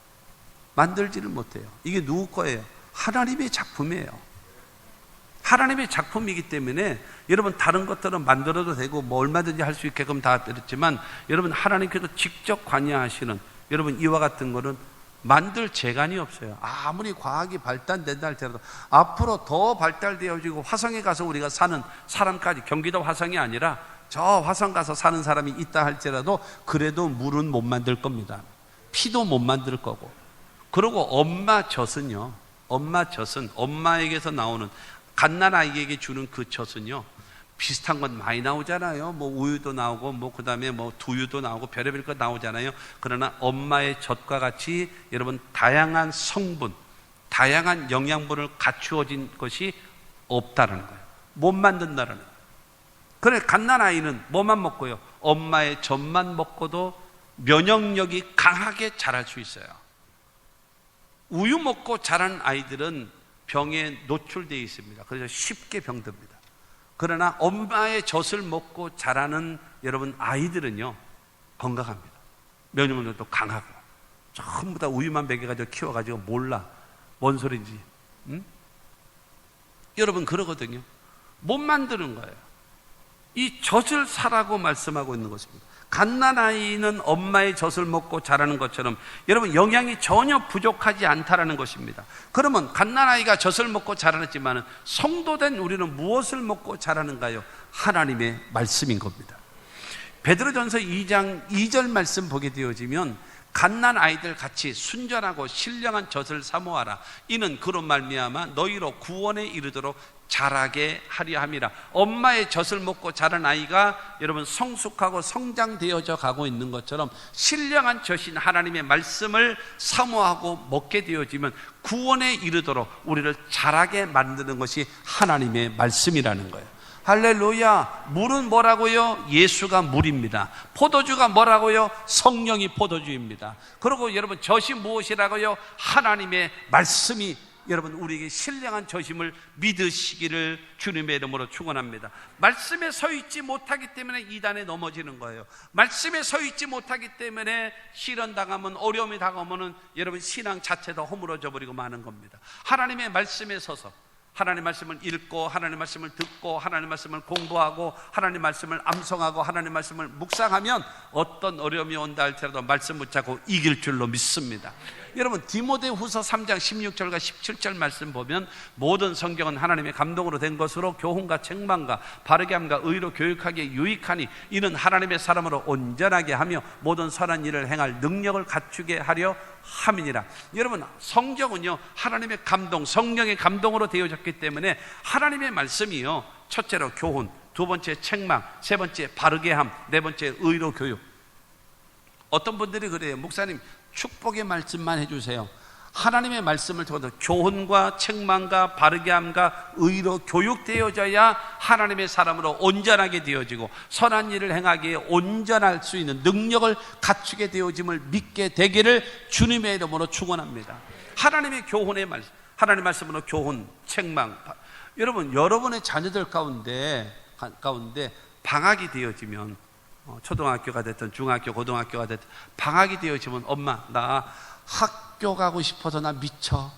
만들지를 못해요. 이게 누구 거예요? 하나님의 작품이에요. 하나님의 작품이기 때문에 여러분 다른 것들은 만들어도 되고 얼마든지 할 수 있게끔 다 그렇지만 여러분 하나님께서 직접 관여하시는 여러분 이와 같은 거는 만들 재간이 없어요. 아무리 과학이 발달된다 할지라도 앞으로 더 발달되어지고 화성에 가서 우리가 사는 사람까지, 경기도 화성이 아니라 저 화성 가서 사는 사람이 있다 할지라도 그래도 물은 못 만들 겁니다. 피도 못 만들 거고. 그리고 엄마 젖은요, 엄마에게서 나오는 갓난아이에게 주는 그 젖은요 비슷한 건 많이 나오잖아요. 우유도 나오고 그 다음에 두유도 나오고 별의별 거 나오잖아요. 그러나 엄마의 젖과 같이 여러분 다양한 성분, 다양한 영양분을 갖추어진 것이 없다라는 거예요. 못 만든다라는 거예요. 그래, 갓난아이는 뭐만 먹고요? 엄마의 젖만 먹고도 면역력이 강하게 자랄 수 있어요. 우유 먹고 자란 아이들은 병에 노출되어 있습니다. 그래서 쉽게 병듭니다. 그러나 엄마의 젖을 먹고 자라는 여러분 아이들은요, 건강합니다. 면역력도 강하고 전부 다 우유만 먹여가지고 키워가지고 몰라 뭔 소린지. 응? 여러분 그러거든요. 못 만드는 거예요. 이 젖을 사라고 말씀하고 있는 것입니다. 갓난아이는 엄마의 젖을 먹고 자라는 것처럼 여러분 영양이 전혀 부족하지 않다라는 것입니다. 그러면 갓난아이가 젖을 먹고 자라지만 성도된 우리는 무엇을 먹고 자라는가요? 하나님의 말씀인 겁니다. 베드로전서 2장 2절 말씀 보게 되어지면 갓난아이들 같이 순전하고 신령한 젖을 사모하라. 이는 그로 말미암아 너희로 구원에 이르도록 자라게 하려 함이라. 엄마의 젖을 먹고 자란 아이가 여러분 성숙하고 성장되어져 가고 있는 것처럼 신령한 젖인 하나님의 말씀을 사모하고 먹게 되어지면 구원에 이르도록 우리를 자라게 만드는 것이 하나님의 말씀이라는 거예요. 할렐루야. 물은 뭐라고요? 예수가 물입니다. 포도주가 뭐라고요? 성령이 포도주입니다. 그리고 여러분 젖이 무엇이라고요? 하나님의 말씀이 여러분 우리에게 신령한 젖임을 믿으시기를 주님의 이름으로 축원합니다. 말씀에 서 있지 못하기 때문에 이단에 넘어지는 거예요. 말씀에 서 있지 못하기 때문에 시련 당하면, 어려움이 다가오면 여러분 신앙 자체도 허물어져 버리고 마는 겁니다. 하나님의 말씀에 서서 하나님 말씀을 읽고 하나님 말씀을 듣고 하나님 말씀을 공부하고 하나님 말씀을 암송하고 하나님 말씀을 묵상하면 어떤 어려움이 온다 할지라도 말씀 붙잡고 이길 줄로 믿습니다. 여러분 디모데후서 3장 16절과 17절 말씀 보면 모든 성경은 하나님의 감동으로 된 것으로 교훈과 책망과 바르게 함과 의로 교육하기에 유익하니 이는 하나님의 사람으로 온전하게 하며 모든 선한 일을 행할 능력을 갖추게 하려 함이니라. 여러분 성경은요 하나님의 감동, 성령의 감동으로 되어졌기 때문에 하나님의 말씀이요 첫째로 교훈, 두 번째 책망, 세 번째 바르게 함, 네 번째 의로 교육. 어떤 분들이 그래요. 목사님 축복의 말씀만 해주세요. 하나님의 말씀을 통해서 교훈과 책망과 바르게 함과 의로 교육되어져야 하나님의 사람으로 온전하게 되어지고 선한 일을 행하기에 온전할 수 있는 능력을 갖추게 되어짐을 믿게 되기를 주님의 이름으로 축원합니다. 하나님의 교훈의 말씀, 하나님의 말씀으로 교훈, 책망. 여러분 여러분의 자녀들 가운데 방학이 되어지면 초등학교가 됐든 중학교, 고등학교가 됐든 방학이 되어지면 엄마 나 학교 가고 싶어서 나 미쳐.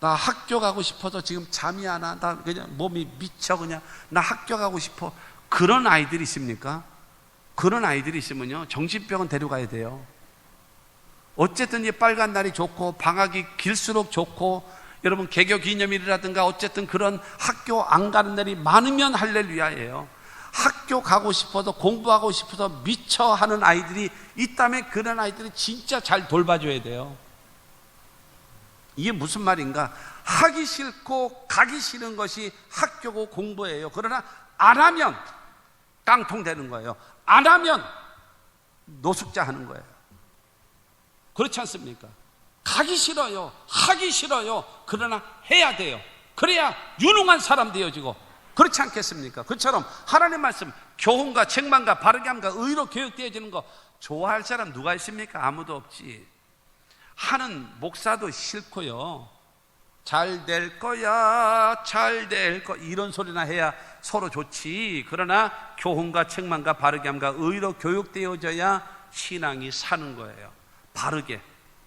나 학교 가고 싶어서 지금 잠이 안 와. 나 그냥 몸이 미쳐. 그냥 나 학교 가고 싶어. 그런 아이들이 있습니까? 그런 아이들이 있으면요 정신병원 데려가야 돼요. 어쨌든 이 빨간 날이 좋고 방학이 길수록 좋고 여러분 개교 기념일이라든가 어쨌든 그런 학교 안 가는 날이 많으면 할렐루야예요. 학교 가고 싶어서 공부하고 싶어서 미쳐 하는 아이들이 있다면 그런 아이들이 진짜 잘 돌봐줘야 돼요. 이게 무슨 말인가? 하기 싫고 가기 싫은 것이 학교고 공부예요. 그러나 안 하면 깡통 되는 거예요. 안 하면 노숙자 하는 거예요. 그렇지 않습니까? 가기 싫어요. 하기 싫어요. 그러나 해야 돼요. 그래야 유능한 사람 되어지고 그렇지 않겠습니까? 그처럼 하나님 말씀 교훈과 책망과 바르게 함과 의로 교육되어지는 거 좋아할 사람 누가 있습니까? 아무도 없지. 하는 목사도 싫고요. 잘 될 거야, 잘 될 거 이런 소리나 해야 서로 좋지. 그러나 교훈과 책망과 바르게 함과 의로 교육되어져야 신앙이 사는 거예요. 바르게,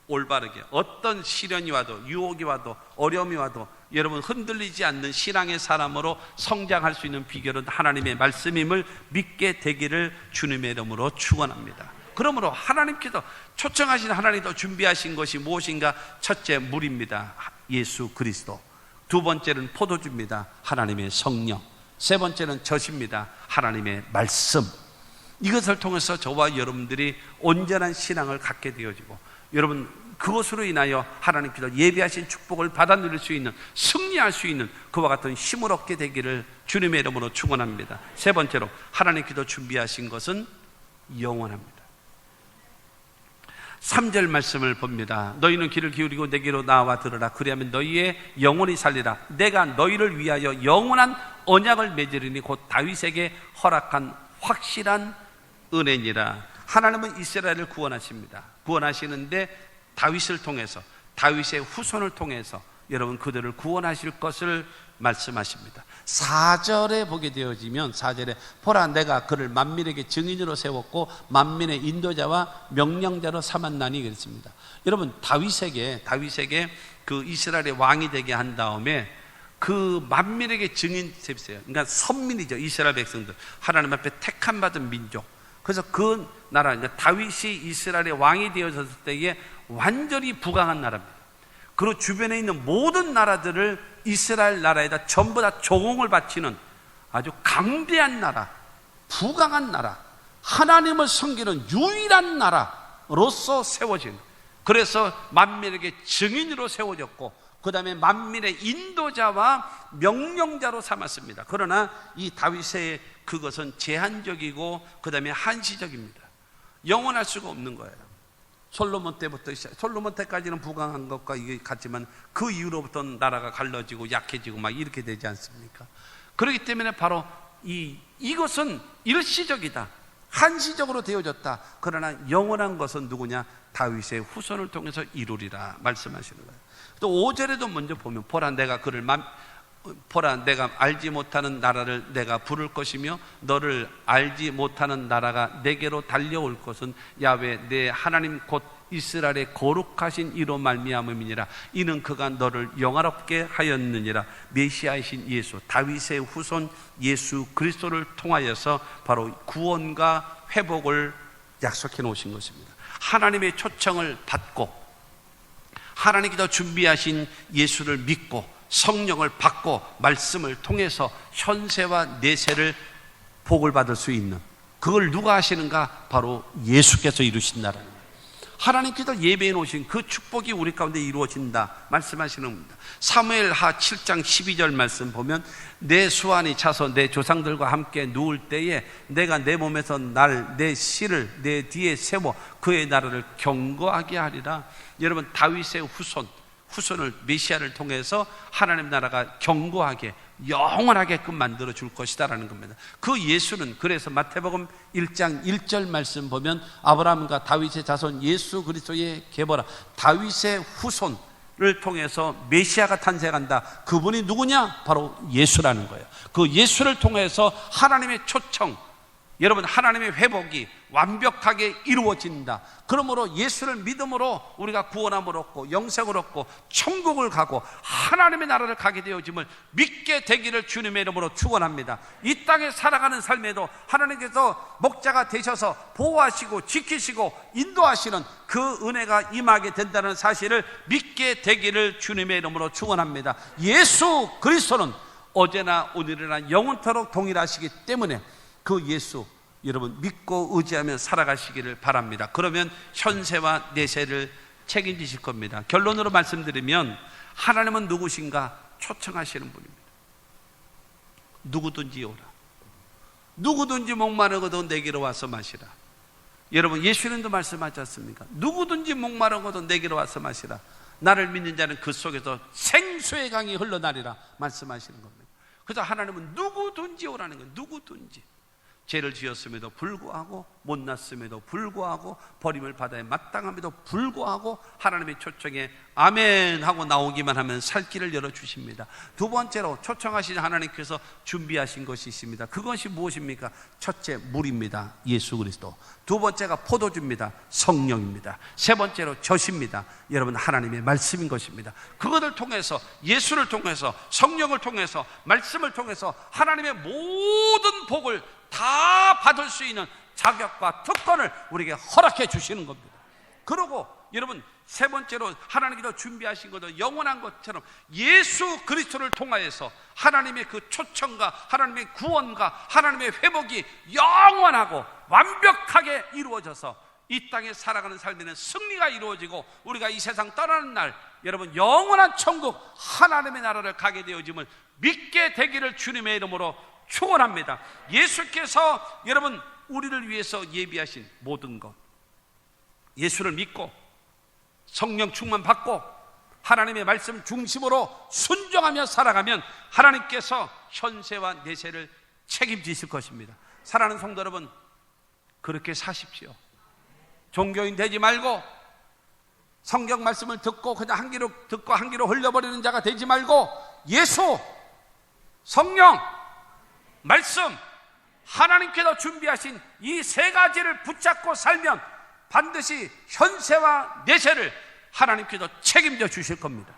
올바르게. 어떤 시련이 와도 유혹이 와도 어려움이 와도 여러분 흔들리지 않는 신앙의 사람으로 성장할 수 있는 비결은 하나님의 말씀임을 믿게 되기를 주님의 이름으로 축원합니다. 그러므로 하나님께서 초청하신 하나님도 준비하신 것이 무엇인가? 첫째 물입니다. 예수 그리스도. 두 번째는 포도주입니다. 하나님의 성령. 세 번째는 젖입니다. 하나님의 말씀. 이것을 통해서 저와 여러분들이 온전한 신앙을 갖게 되어지고 여러분 그것으로 인하여 하나님께서 예비하신 축복을 받아 누릴 수 있는, 승리할 수 있는 그와 같은 힘을 얻게 되기를 주님의 이름으로 축원합니다. 세 번째로 하나님께서 준비하신 것은 영원합니다. 3절 말씀을 봅니다. 너희는 귀를 기울이고 내게로 나와 들으라. 그리하면 너희의 영혼이 살리라. 내가 너희를 위하여 영원한 언약을 맺으리니 곧 다윗에게 허락한 확실한 은혜니라. 하나님은 이스라엘을 구원하십니다. 구원하시는데 다윗을 통해서, 다윗의 후손을 통해서 여러분 그들을 구원하실 것을 말씀하십니다. 4절에 보게 되어지면 4절에 보라 내가 그를 만민에게 증인으로 세웠고 만민의 인도자와 명령자로 삼았나니 그랬습니다. 여러분 다윗에게 그 이스라엘의 왕이 되게 한 다음에 그 만민에게 증인 세웠어요. 그러니까 선민이죠. 이스라엘 백성들, 하나님 앞에 택함 받은 민족. 그래서 그 나라, 그러니까 다윗이 이스라엘의 왕이 되어졌을 때에 완전히 부강한 나라입니다. 그리고 주변에 있는 모든 나라들을 이스라엘 나라에다 전부 다 조공을 바치는 아주 강대한 나라, 부강한 나라, 하나님을 섬기는 유일한 나라로서 세워진, 그래서 만민에게 증인으로 세워졌고 그 다음에 만민의 인도자와 명령자로 삼았습니다. 그러나 이 다윗의 그것은 제한적이고 그 다음에 한시적입니다. 영원할 수가 없는 거예요. 솔로몬 때부터, 솔로몬 때까지는 부강한 것과 이게 같지만 그 이후로부터 나라가 갈라지고 약해지고 막 이렇게 되지 않습니까? 그렇기 때문에 바로 이것은 일시적이다, 한시적으로 되어졌다. 그러나 영원한 것은 누구냐? 다윗의 후손을 통해서 이루리라 말씀하시는 거예요. 또 5절에도 먼저 보면 보라 내가 알지 못하는 나라를 내가 부를 것이며 너를 알지 못하는 나라가 내게로 달려올 것은 야훼 내 하나님 곧 이스라엘의 거룩하신 이로 말미암음이니라. 이는 그가 너를 영화롭게 하였느니라. 메시아이신 예수, 다윗의 후손 예수 그리스도를 통하여서 바로 구원과 회복을 약속해 놓으신 것입니다. 하나님의 초청을 받고 하나님께서 준비하신 예수를 믿고 성령을 받고 말씀을 통해서 현세와 내세를 복을 받을 수 있는, 그걸 누가 하시는가? 바로 예수께서 이루신다라는 거예요. 하나님께서 예배해 놓으신 그 축복이 우리 가운데 이루어진다 말씀하시는 겁니다. 사무엘하 7장 12절 말씀 보면 내 수완이 차서 내 조상들과 함께 누울 때에 내가 내 몸에서 내 씨를 내 뒤에 세워 그의 나라를 경고하게 하리라. 여러분 다윗의 후손을 메시아를 통해서 하나님 나라가 견고하게 영원하게끔 만들어 줄 것이다라는 겁니다. 그 예수는 그래서 마태복음 1장 1절 말씀 보면 아브라함과 다윗의 자손 예수 그리스도의 계보라. 다윗의 후손을 통해서 메시아가 탄생한다. 그분이 누구냐? 바로 예수라는 거예요. 그 예수를 통해서 하나님의 초청, 여러분 하나님의 회복이 완벽하게 이루어진다. 그러므로 예수를 믿음으로 우리가 구원함을 얻고 영생을 얻고 천국을 가고 하나님의 나라를 가게 되어짐을 믿게 되기를 주님의 이름으로 축원합니다. 이 땅에 살아가는 삶에도 하나님께서 목자가 되셔서 보호하시고 지키시고 인도하시는 그 은혜가 임하게 된다는 사실을 믿게 되기를 주님의 이름으로 축원합니다. 예수 그리스도는 어제나 오늘이나 영원토록 동일하시기 때문에 그 예수 여러분 믿고 의지하며 살아가시기를 바랍니다. 그러면 현세와 내세를 책임지실 겁니다. 결론으로 말씀드리면 하나님은 누구신가? 초청하시는 분입니다. 누구든지 오라. 누구든지 목마르고도 내게로 와서 마시라. 여러분 예수님도 말씀하지 않습니까? 누구든지 목마르고도 내게로 와서 마시라. 나를 믿는 자는 그 속에서 생수의 강이 흘러나리라 말씀하시는 겁니다. 그래서 하나님은 누구든지 오라는 거예요. 누구든지. 죄를 지었음에도 불구하고 못났음에도 불구하고 버림을 받아야 마땅함에도 불구하고 하나님의 초청에 아멘 하고 나오기만 하면 살 길을 열어주십니다. 두 번째로 초청하신 하나님께서 준비하신 것이 있습니다. 그것이 무엇입니까? 첫째 물입니다. 예수 그리스도. 두 번째가 포도주입니다. 성령입니다. 세 번째로 젖입니다. 여러분 하나님의 말씀인 것입니다. 그것을 통해서 예수를 통해서 성령을 통해서 말씀을 통해서 하나님의 모든 복을 다 받을 수 있는 자격과 특권을 우리에게 허락해 주시는 겁니다. 그리고 여러분 세 번째로 하나님께서 준비하신 것도 영원한 것처럼 예수 그리스도를 통하여서 하나님의 그 초청과 하나님의 구원과 하나님의 회복이 영원하고 완벽하게 이루어져서 이 땅에 살아가는 삶에는 승리가 이루어지고 우리가 이 세상 떠나는 날 여러분 영원한 천국 하나님의 나라를 가게 되어짐을 믿게 되기를 주님의 이름으로 축원합니다. 예수께서 여러분 우리를 위해서 예비하신 모든 것, 예수를 믿고 성령 충만 받고 하나님의 말씀 중심으로 순종하며 살아가면 하나님께서 현세와 내세를 책임지실 것입니다. 사랑하는 성도 여러분, 그렇게 사십시오. 종교인 되지 말고 성경 말씀을 듣고 그냥 한 귀로 듣고 한 귀로 흘려버리는 자가 되지 말고 예수, 성령, 말씀, 하나님께서 준비하신 이 세 가지를 붙잡고 살면 반드시 현세와 내세를 하나님께서 책임져 주실 겁니다.